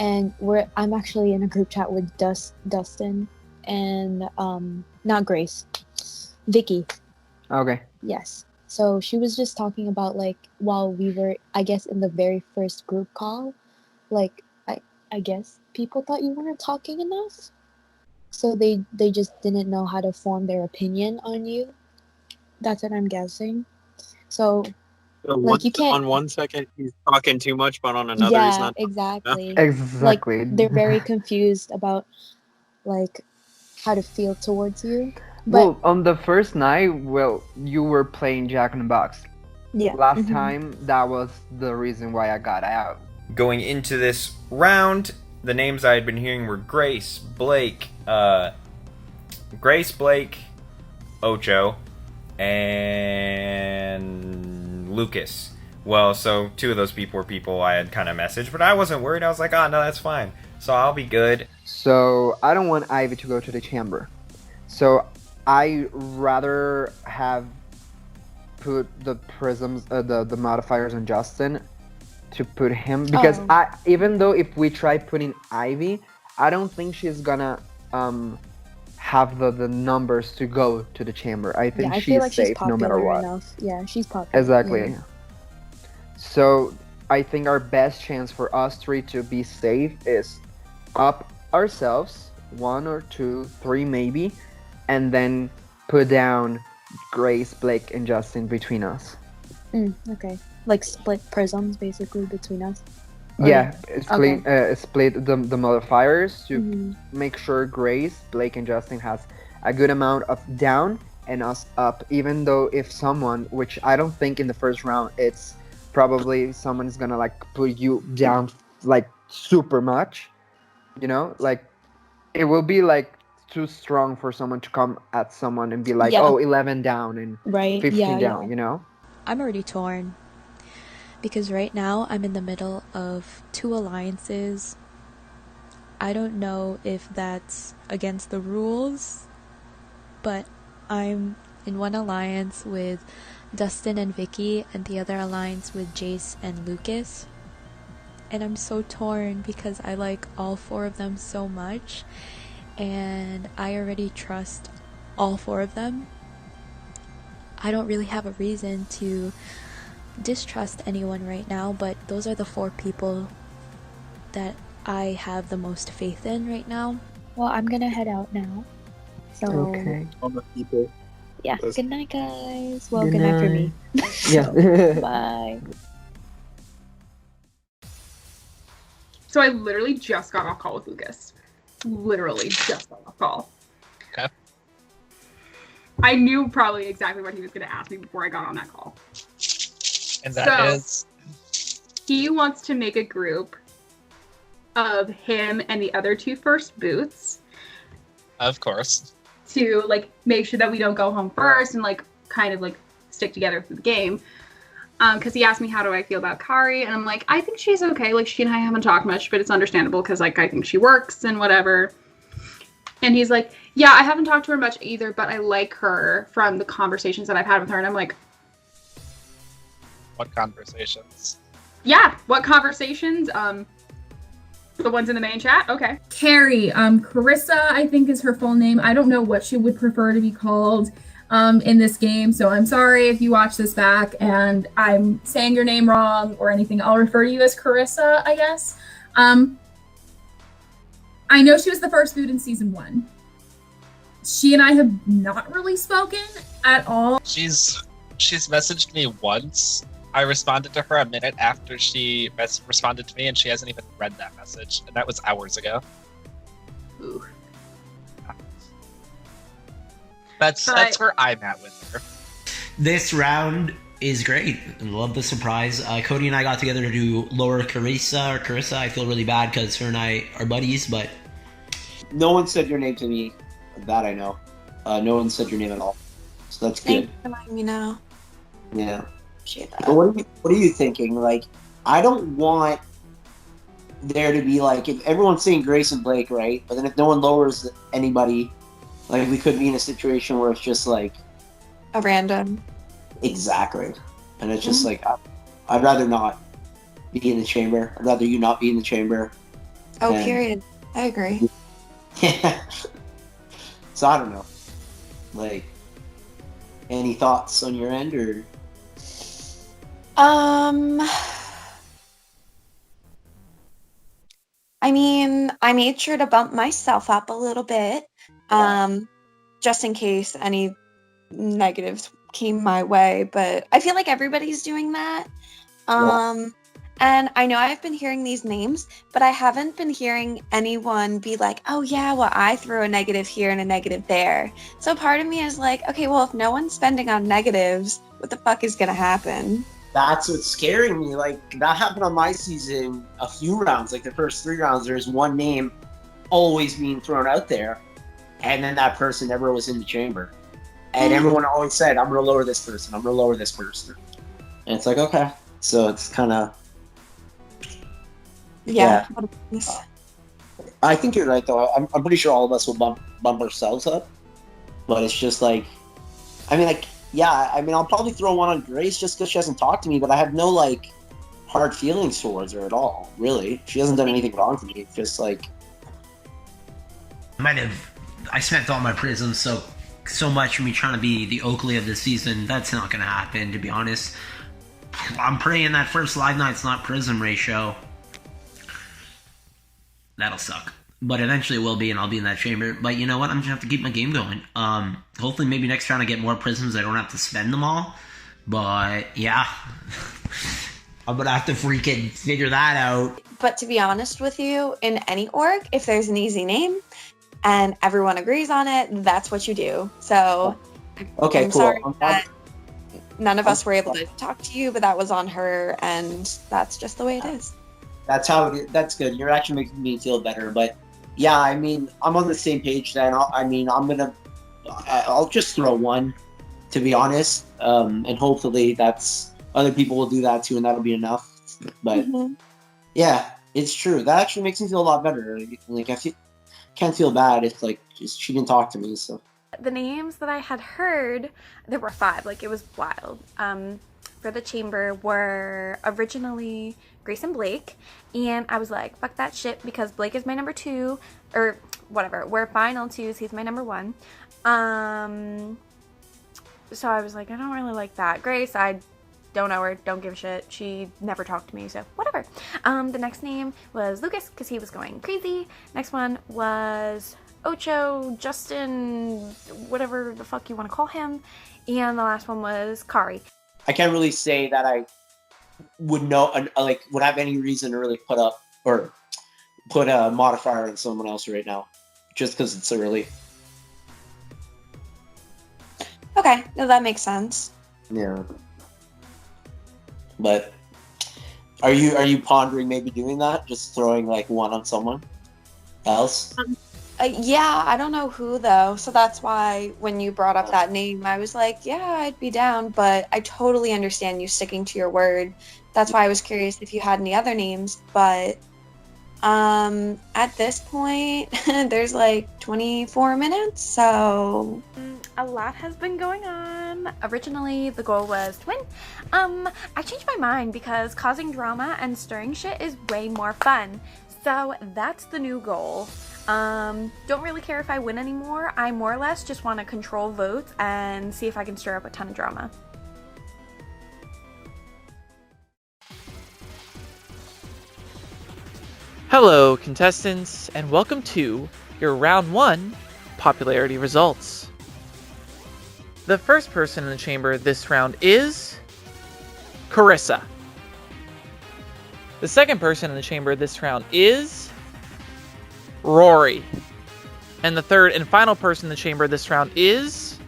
and I'm actually in a group chat with Dustin and not Grace, Vicky. Okay. Yes. So she was just talking about, like, while we were, I guess, in the very first group call, like, I guess people thought you weren't talking enough. So they just didn't know how to form their opinion on you. That's what I'm guessing. So like, you can't... On one second, he's talking too much, but on another, he's not. Exactly. Exactly. Like, they're very confused about, like, how to feel towards you. Well, on the first night, you were playing Jack in the Box. Yeah. Last time, that was the reason why I got out. Going into this round, the names I had been hearing were Grace, Blake, Ocho, and Lucas. Well, so 2 of those people were people I had kind of messaged, but I wasn't worried. I was like, oh, no, that's fine. So I'll be good. So I don't want Ivy to go to the chamber. So I rather have put the prisms, the modifiers on Justin to put him, because even though if we try putting Ivy, I don't think she's gonna have the numbers to go to the chamber. I think she's safe no matter what. Enough. Yeah, she's popular. Exactly. Yeah. So I think our best chance for us 3 to be safe is up ourselves, 1 or 2, 3 maybe, and then put down Grace, Blake, and Justin between us. Okay. Like, split prisms basically between us? Yeah, split the modifiers to make sure Grace, Blake, and Justin has a good amount of down and us up, even though if someone, which I don't think in the first round, it's probably someone's gonna like put you down like super much, like it will be like too strong for someone to come at someone and be like, 11 down and 15 down, I'm already torn because right now I'm in the middle of 2 alliances. I don't know if that's against the rules, but I'm in one alliance with Dustin and Vicky and the other alliance with Jace and Lucas. And I'm so torn because I like all 4 of them so much, and I already trust all 4 of them. I don't really have a reason to distrust anyone right now, but those are the 4 people that I have the most faith in right now. Well, I'm gonna head out now. So okay. All the people. Yeah. Good night, guys. Well, good night for me. Yeah. Bye. So I literally just got off call with Lucas. Literally just got off call. Okay. I knew probably exactly what he was going to ask me before I got on that call. And that is? He wants to make a group of him and the other 2 first boots. Of course. To like make sure that we don't go home first and like kind of like stick together through the game. Because he asked me how do I feel about Kari, and I'm like, I think she's okay. Like, she and I haven't talked much, but it's understandable because like I think she works and whatever. And he's like, yeah, I haven't talked to her much either, but I like her from the conversations that I've had with her. And I'm like, what conversations? Yeah, what conversations? The ones in the main chat? Okay. Carrie, Carissa, I think is her full name. I don't know what she would prefer to be called. in this game. So I'm sorry if you watch this back and I'm saying your name wrong or anything. I'll refer to you as Carissa, I guess. I know she was the first food in season 1. She and I have not really spoken at all. She's messaged me once. I responded to her a minute after she responded to me, and she hasn't even read that message, and that was hours ago. Ooh. That's where I'm at with her. This round is great. I love the surprise. Cody and I got together to do lower Carissa. I feel really bad because her and I are buddies, but no one said your name to me. That I know. No one said your name at all. So that's good. Thanks for letting me know. Yeah. Appreciate that. But what are you thinking? Like, I don't want there to be like, if everyone's saying Grace and Blake, right? But then if no one lowers anybody, like we could be in a situation where it's just like a random. Exactly. And it's just like I'd rather not be in the chamber. I'd rather you not be in the chamber. Oh, period. I agree. Yeah. So I don't know. Like, any thoughts on your end, or? I mean, I made sure to bump myself up a little bit, just in case any negatives came my way. But I feel like everybody's doing that. And I know I've been hearing these names, but I haven't been hearing anyone be like, oh yeah, well, I threw a negative here and a negative there. So part of me is like, okay, well, if no one's spending on negatives, what the fuck is gonna happen? That's what's scaring me. Like, that happened on my season a few rounds. Like, the first 3 rounds, there's one name always being thrown out there, and then that person never was in the chamber. And everyone always said, I'm gonna lower this person, I'm gonna lower this person. And it's like, okay. So it's kind of... Yeah. I think you're right, though. I'm pretty sure all of us will bump ourselves up. But it's just like, I mean, like, yeah, I mean, I'll probably throw one on Grace just because she hasn't talked to me, but I have no, like, hard feelings towards her at all, really. She hasn't done anything wrong to me. It's just like... I spent all my prisms so much for me trying to be the Oakley of the season. That's not going to happen, to be honest. I'm praying that first live night's not prism ratio. That'll suck. But eventually it will be, and I'll be in that chamber. But you know what? I'm just going to have to keep my game going. Hopefully maybe next round I get more prisms. I don't have to spend them all. But, yeah. I'm going to have to freaking figure that out. But to be honest with you, in any org, if there's an easy name and everyone agrees on it, that's what you do. So, okay, I'm cool. sorry that none of us were able to talk to you, but that was on her, and that's just the way it is. That's how it is. That's good. You're actually making me feel better. But yeah, I mean, I'm on the same page then. I'll just throw one, to be honest. And hopefully other people will do that too, and that'll be enough. But yeah, it's true. That actually makes me feel a lot better. Like, can't feel bad if like just she didn't talk to me. So the names that I had heard, there were 5. Like, it was wild. For the chamber were originally Grace and Blake, and I was like, fuck that shit, because Blake is my number 2, or whatever, we're fine on 2s, he's my number 1. So I was like, I don't really like that. Grace, I don't know her, don't give a shit, she never talked to me, so whatever. The next name was Lucas, because he was going crazy. Next one was Ocho, Justin, whatever the fuck you want to call him, and the last one was Kari. I can't really say that I would would have any reason to really put a modifier on someone else right now, just because it's early. Okay, no, that makes sense. Yeah. But are you pondering maybe doing that? Just throwing like one on someone else? Yeah, I don't know who though, so that's why when you brought up that name, I was like, yeah, I'd be down, but I totally understand you sticking to your word. That's why I was curious if you had any other names, but at this point, there's like 24 minutes, so... A lot has been going on. Originally, the goal was to win. I changed my mind because causing drama and stirring shit is way more fun. So that's the new goal. Don't really care if I win anymore. I more or less just want to control votes and see if I can stir up a ton of drama. Hello, contestants, and welcome to your round 1 popularity results. The first person in the chamber this round is Carissa. The second person in the chamber this round is Rory. And the third and final person in the chamber this round is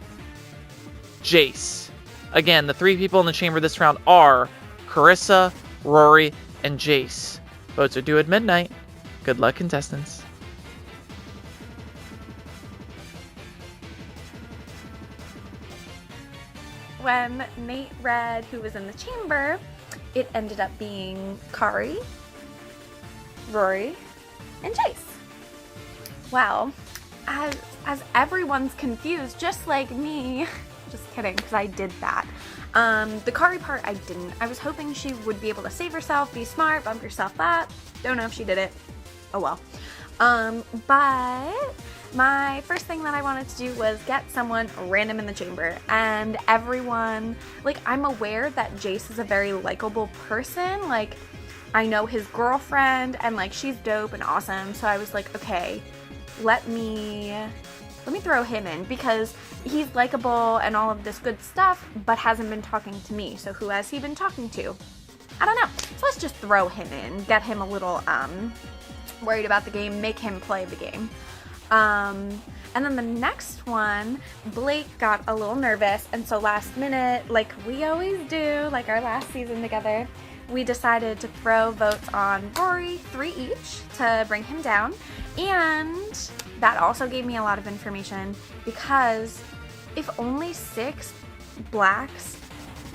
Jace. Again, the 3 people in the chamber this round are Carissa, Rory, and Jace. Votes are due at midnight. Good luck, contestants. When Nate read who was in the chamber, it ended up being Kari, Rory, and Jace. Well, as everyone's confused, just like me, just kidding, because I did that. The Kari part, I didn't. I was hoping she would be able to save herself, be smart, bump herself that. Don't know if she did it. Oh well. But my first thing that I wanted to do was get someone random in the chamber. And everyone, like, I'm aware that Jace is a very likable person. Like, I know his girlfriend, and, like, she's dope and awesome. So I was like, okay, let me throw him in, because he's likable and all of this good stuff, but hasn't been talking to me. So who has he been talking to? I don't know. So let's just throw him in, get him a little worried about the game, make him play the game. And then the next one, Blake got a little nervous, and so last minute, like we always do, like our last season together, we decided to throw votes on Rory, 3 each, to bring him down. And that also gave me a lot of information, because if only 6 blacks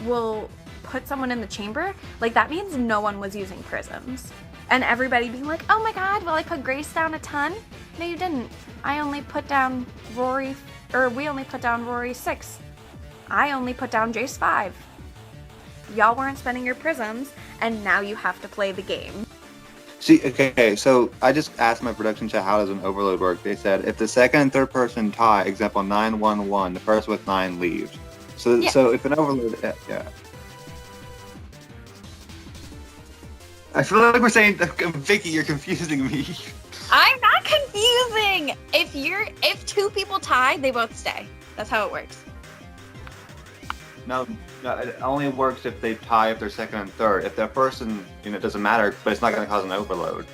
will put someone in the chamber, like that means no one was using prisms. And everybody being like, oh my god, well I put Grace down a ton. No, you didn't. I only put down Rory, or we only put down Rory 6. I only put down Jace 5. Y'all weren't spending your prisms, and now you have to play the game. See, okay, so I just asked my production chat how does an overload work. They said if the second and third person tie, example 9-1-1, the first with 9 leaves. So Yeah. so if an overload, yeah. I feel like we're saying, Vicky, you're confusing me. I'm not confusing. If 2 people tie, they both stay. That's how it works. No, it only works if they tie if they're second and third. If they're first and, it doesn't matter, but it's not going to cause an overload.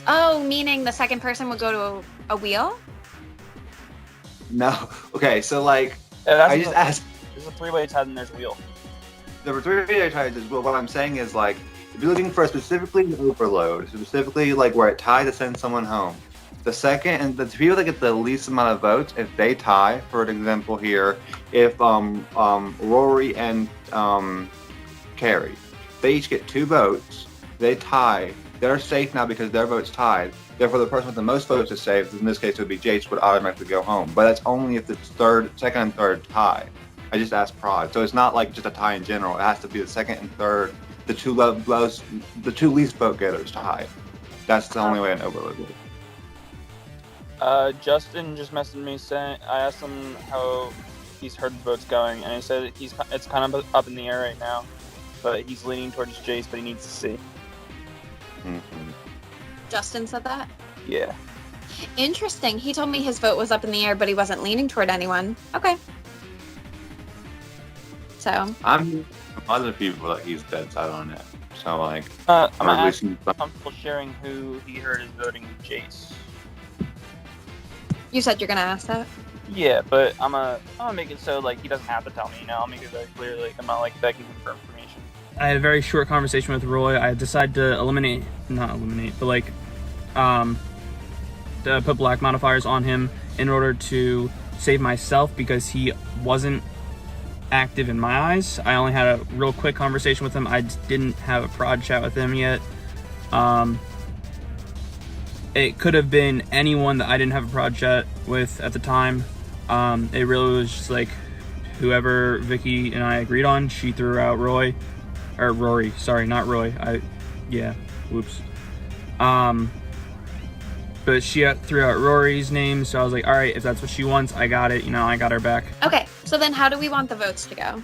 Oh, meaning the second person would go to a wheel? No. Okay, so like, that's I just asked. There's a 3-way tie and there's a wheel. There were 3-way ties as well. What I'm saying is, like, if you're looking for specifically an overload, specifically like where it ties to send someone home, the second and the people that get the least amount of votes, if they tie, for an example here, if Rory and Carrie, they each get 2 votes, they tie, they're safe now because their votes tied. Therefore, the person with the most votes is safe. In this case, it would be Jace, would automatically go home. But that's only if the second and third tie. I just asked Prod, so it's not like just a tie in general. It has to be the second and third, the two least vote getters tie. That's the only way an overload works. Justin just messaged me saying, I asked him how he's heard the votes going, and he said it's kind of up in the air right now, but he's leaning towards Jace, but he needs to see. Mm-hmm. Justin said that? Yeah. Interesting. He told me his vote was up in the air, but he wasn't leaning toward anyone. Okay. So. I'm other people that he's dead side on it. So like, I'm really actually comfortable sharing who he heard is voting Jace. You said you're gonna ask that? Yeah, but I'm gonna make it so like he doesn't have to tell me. I'll make it very clear. Like I'm not like begging him for information. I had a very short conversation with Roy. I decided to to put black modifiers on him in order to save myself, because he wasn't active in my eyes. I only had a real quick conversation with him. I didn't have a prod chat with him yet. It could have been anyone that I didn't have a prod chat with at the time. It really was just like whoever Vicky and I agreed on. She threw out Rory, sorry, not Roy. Whoops. but she threw out Rory's name, so I was like, all right, if that's what she wants, I got it. I got her back. Okay, so then how do we want the votes to go?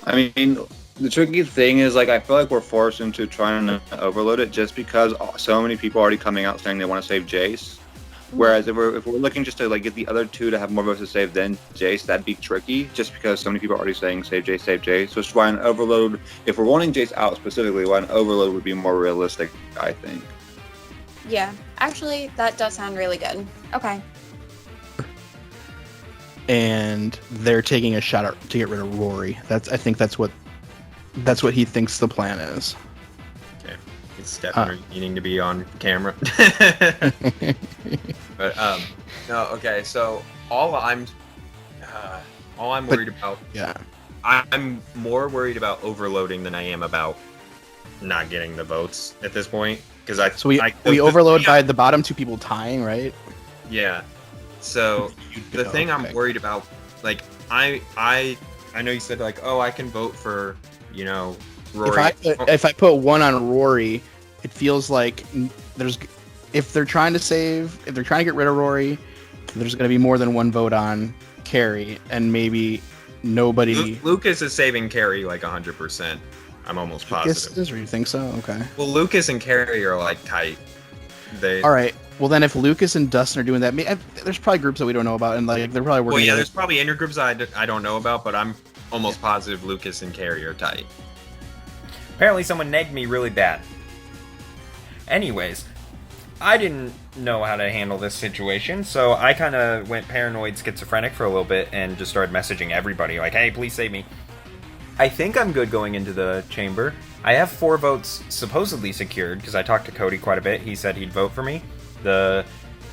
I mean, the tricky thing is, like, I feel like we're forced into trying to overload it just because so many people are already coming out saying they want to save Jace. Whereas if we're looking just to like get the other two to have more votes to save than Jace, that'd be tricky just because so many people are already saying save Jace, save Jace. So it's why an overload, if we're wanting Jace out specifically, why an overload would be more realistic, I think. Yeah, actually, that does sound really good. Okay. And they're taking a shot to get rid of Rory. I think that's what he thinks the plan is. Okay, it's definitely needing to be on camera. But no, okay. So all I'm worried about. Yeah. I'm more worried about overloading than I am about not getting the votes at this point because we overload by the bottom two people tying, right? Yeah. So the thing I'm worried about, like I know you said like, oh, I can vote for Rory. If I put one on Rory, it feels like if they're trying to get rid of Rory, there's going to be more than one vote on Carrie, and maybe nobody. Lucas is saving Carrie like 100%. I'm almost positive. Lucas, you think so? Okay. Well, Lucas and Carrie are like tight. All right. Well, then if Lucas and Dustin are doing that, there's probably groups that we don't know about, and like they're probably working. Well, yeah, there's probably intergroups I don't know about, but I'm almost positive Lucas and Carrie are tight. Apparently, someone negged me really bad. Anyways, I didn't know how to handle this situation, so I kind of went paranoid schizophrenic for a little bit and just started messaging everybody like, hey, please save me. I think I'm good going into the chamber. I have 4 votes supposedly secured because I talked to Cody quite a bit. He said he'd vote for me. The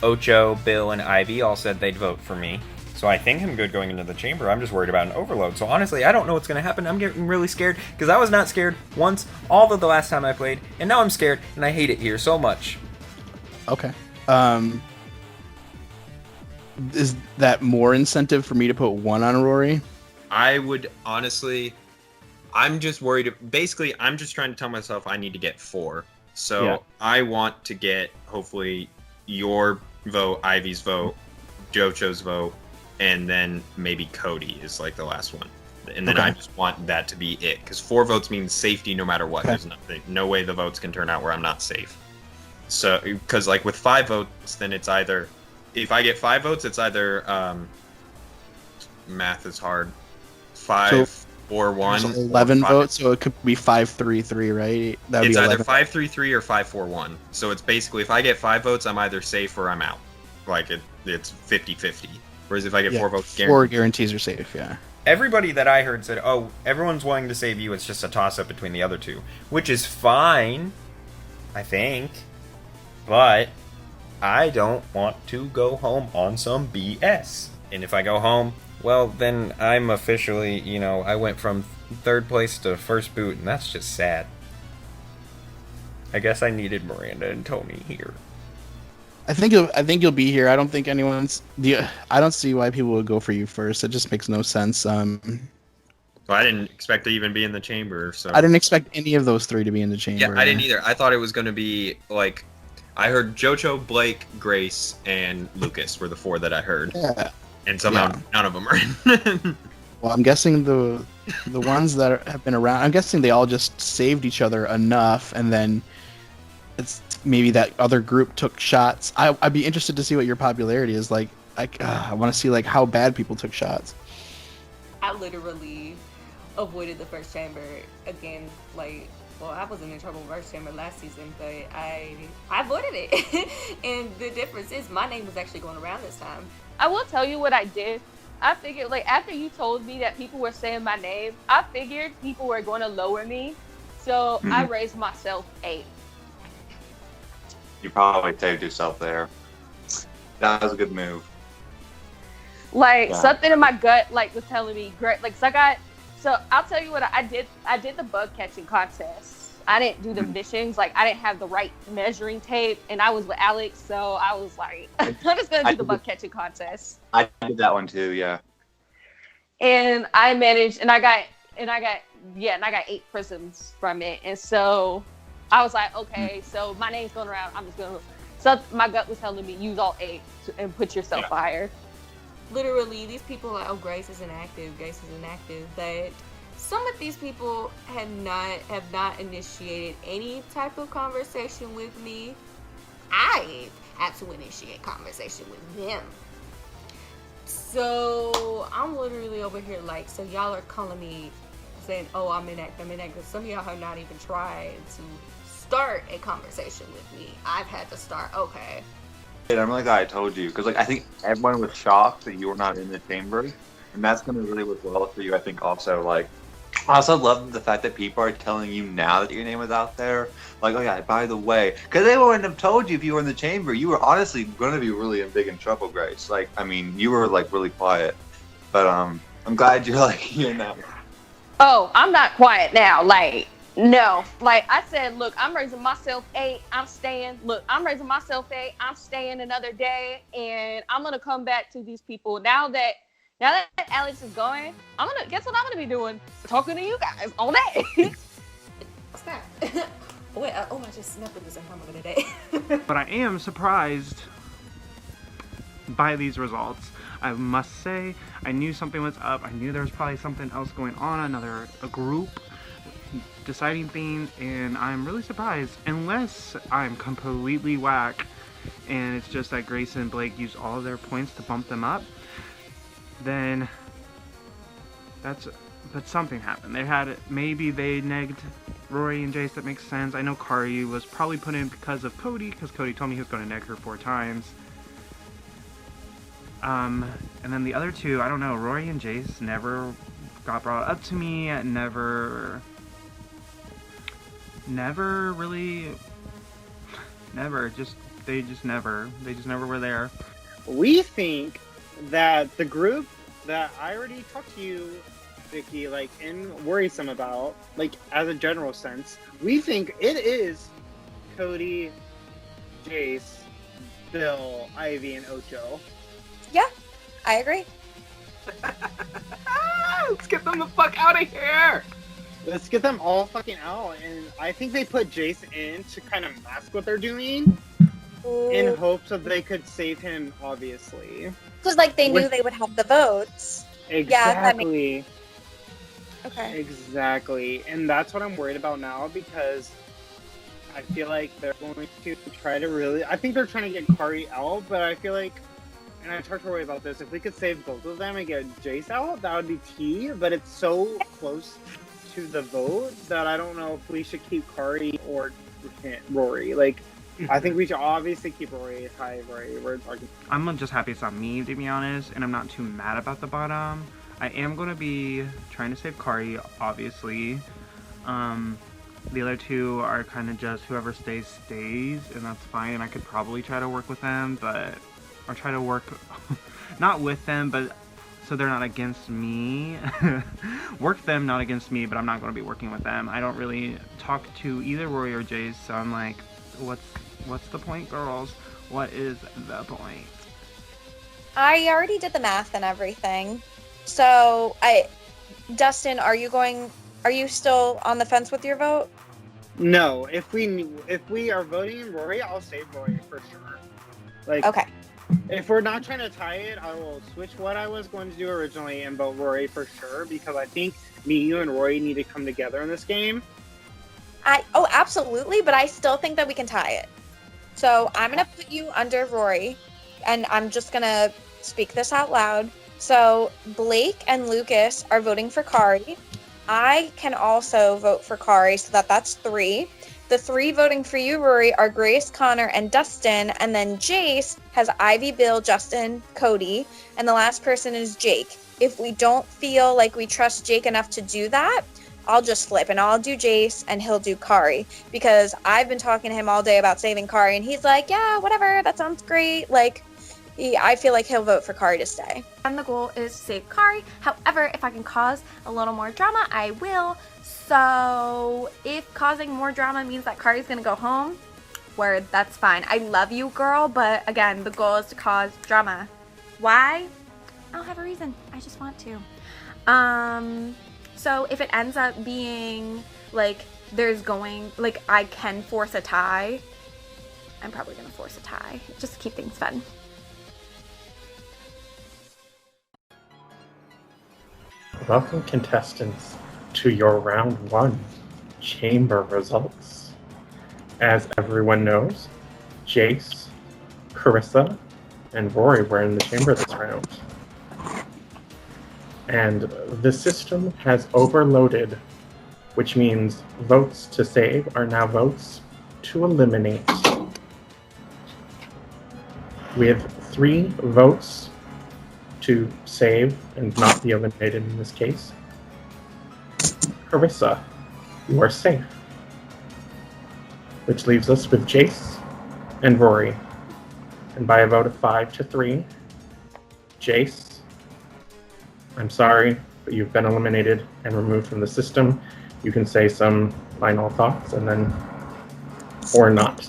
Ocho, Bill, and Ivy all said they'd vote for me. So I think I'm good going into the chamber. I'm just worried about an overload. So honestly, I don't know what's going to happen. I'm getting really scared because I was not scared once all of the last time I played, and now I'm scared and I hate it here so much. Okay. Is that more incentive for me to put one on Rory? I would honestly, I'm just worried. Basically, I'm just trying to tell myself I need to get 4. So yeah. I want to get hopefully your vote, Ivy's vote, Jocho's vote, and then maybe Cody is like the last one. And then I just want that to be it. Because 4 votes means safety no matter what. There's no way the votes can turn out where I'm not safe. So, because like with 5 votes, then it's either, if I get 5 votes, it's either, math is hard, 5, 4, 1. 11 votes, so it could be 5-3-3, right? That would it's be either 5-3-3 or 5-4-1. So it's basically, if I get 5 votes, I'm either safe or I'm out. Like it's 50-50. Whereas if I get 4 votes, 4 guarantees are safe, yeah. Everybody that I heard said, oh, everyone's wanting to save you, it's just a toss-up between the other two. Which is fine, I think. But I don't want to go home on some BS. And if I go home, well, then I'm officially, I went from 3rd place to 1st boot, and that's just sad. I guess I needed Miranda and Tony here. I think you'll be here. I don't think I don't see why people would go for you first. It just makes no sense. Well, I didn't expect to even be in the chamber, so I didn't expect any of those 3 to be in the chamber. Yeah, I didn't either. I thought it was going to be like, I heard Jocho, Blake, Grace, and Lucas were the 4 that I heard. Yeah. And somehow none of them are in. Well, I'm guessing the ones that have been around, I'm guessing they all just saved each other enough, and then it's maybe that other group took shots. I'd be interested to see what your popularity is like. I want to see like how bad people took shots. I literally avoided the first chamber again. Like, well, I wasn't in trouble first chamber last season, but I avoided it. And the difference is my name was actually going around this time. I will tell you what I did. I figured, like, after you told me that people were saying my name, I figured people were going to lower me. So I raised myself 8. You probably saved yourself there. That was a good move. Like, something in my gut, like, was telling me, great. Like, so I'll tell you what I did. I did the bug catching contest. I didn't do the missions. Like, I didn't have the right measuring tape, and I was with Alex, so I was like, I'm just gonna do the bug catching contest. I did that one too, yeah. And I managed, and I got 8 prisms from it. And so I was like, okay, so my name's going around. I'm just gonna. So my gut was telling me use all 8 and put yourself higher. Literally, these people are like, oh, Grace is inactive, but some of these people have not initiated any type of conversation with me. I had to initiate conversation with them. So I'm literally over here like, so y'all are calling me saying, oh, I'm inactive. Some of y'all have not even tried to start a conversation with me. I've had to start, okay. I'm really glad I told you, because like I think everyone was shocked that you were not in the chamber, and that's going to really work well for you. I think also like I also love the fact that people are telling you now that your name is out there. Like, oh yeah, by the way, because they wouldn't have told you if you were in the chamber. You were honestly going to be really big in trouble, Grace. Like, I mean, you were like really quiet, but I'm glad you're like here now. Oh, I'm not quiet now. Like, no. Like I said, look, I'm raising myself 8. I'm staying. Look, I'm raising myself 8. I'm staying another day, and I'm gonna come back to these people now that Alex is going. I'm gonna guess what I'm gonna be doing? Talking to you guys all day. What's that? Wait, I just snapped this in camera today. But I am surprised by these results. I must say, I knew something was up. I knew there was probably something else going on, a group deciding things, and I'm really surprised. Unless I'm completely whack, and it's just that Grace and Blake used all of their points to bump them up, then but something happened. Maybe they negged Rory and Jace. That makes sense. I know Kari was probably put in because of Cody, because Cody told me he was going to neg her 4 times. And then the other 2, I don't know, Rory and Jace never got brought up to me, never really, they just never were there. We think that the group that I already talked to you, Vicky, like, in worrisome about, like, as a general sense, we think it is Cody, Jace, Bill, Ivy, and Ocho. Yeah, I agree. Let's get them the fuck out of here! Let's get them all fucking out, and I think they put Jace in to kind of mask what they're doing, in hopes that they could save him, obviously. Because, like, they knew they would have the votes. Exactly. Okay. Exactly. And that's what I'm worried about now, because I feel like they're going to try to really... I think they're trying to get Kari out, but I feel like... And I talked to Roy about this. If we could save both of them and get Jace out, that would be key. But it's so close to the vote that I don't know if we should keep Kari or Rory. Like, I think we should obviously keep Rory. Hi, Rory. We're talking. I'm just happy it's not me, to be honest, and I'm not too mad about the bottom. I am going to be trying to save Kari, obviously. The other 2 are kind of just whoever stays, and that's fine. And I could probably try to work with them, or try to work, not with them, but so they're not against me. Work them, not against me, but I'm not going to be working with them. I don't really talk to either Rory or Jace, so I'm like, what's the point, girls? What is the point? I already did the math and everything. So, Dustin, are you still on the fence with your vote? No, if we are voting in Rory, I'll save Rory for sure. Like, okay. If we're not trying to tie it, I will switch what I was going to do originally and vote Rory for sure, because I think me, you, and Rory need to come together in this game. Oh, absolutely, but I still think that we can tie it. So I'm going to put you under Rory, and I'm just going to speak this out loud. So Blake and Lucas are voting for Kari. I can also vote for Kari, so that's 3. The 3 voting for you, Rory, are Grace, Connor, and Dustin, and then Jace has Ivy, Bill, Justin, Cody, and the last person is Jake. If we don't feel like we trust Jake enough to do that, I'll just flip, and I'll do Jace, and he'll do Kari, because I've been talking to him all day about saving Kari, and he's like, yeah, whatever, that sounds great. Like, I feel like he'll vote for Kari to stay. And the goal is to save Kari. However, if I can cause a little more drama, I will. So if causing more drama means that Kari's gonna go home, that's fine. I love you, girl, but again, the goal is to cause drama. Why? I don't have a reason. I just want to. So if it ends up being like I can force a tie, I'm probably gonna force a tie just to keep things fun. Welcome, contestants, to your round 1 chamber results. As everyone knows, Jace, Carissa, and Rory were in the chamber this round. And the system has overloaded, which means votes to save are now votes to eliminate. With 3 votes to save and not be eliminated in this case, Carissa, you are safe. Which leaves us with Jace and Rory. And by a vote of 5 to 3, Jace, I'm sorry, but you've been eliminated and removed from the system. You can say some final thoughts and then, or not.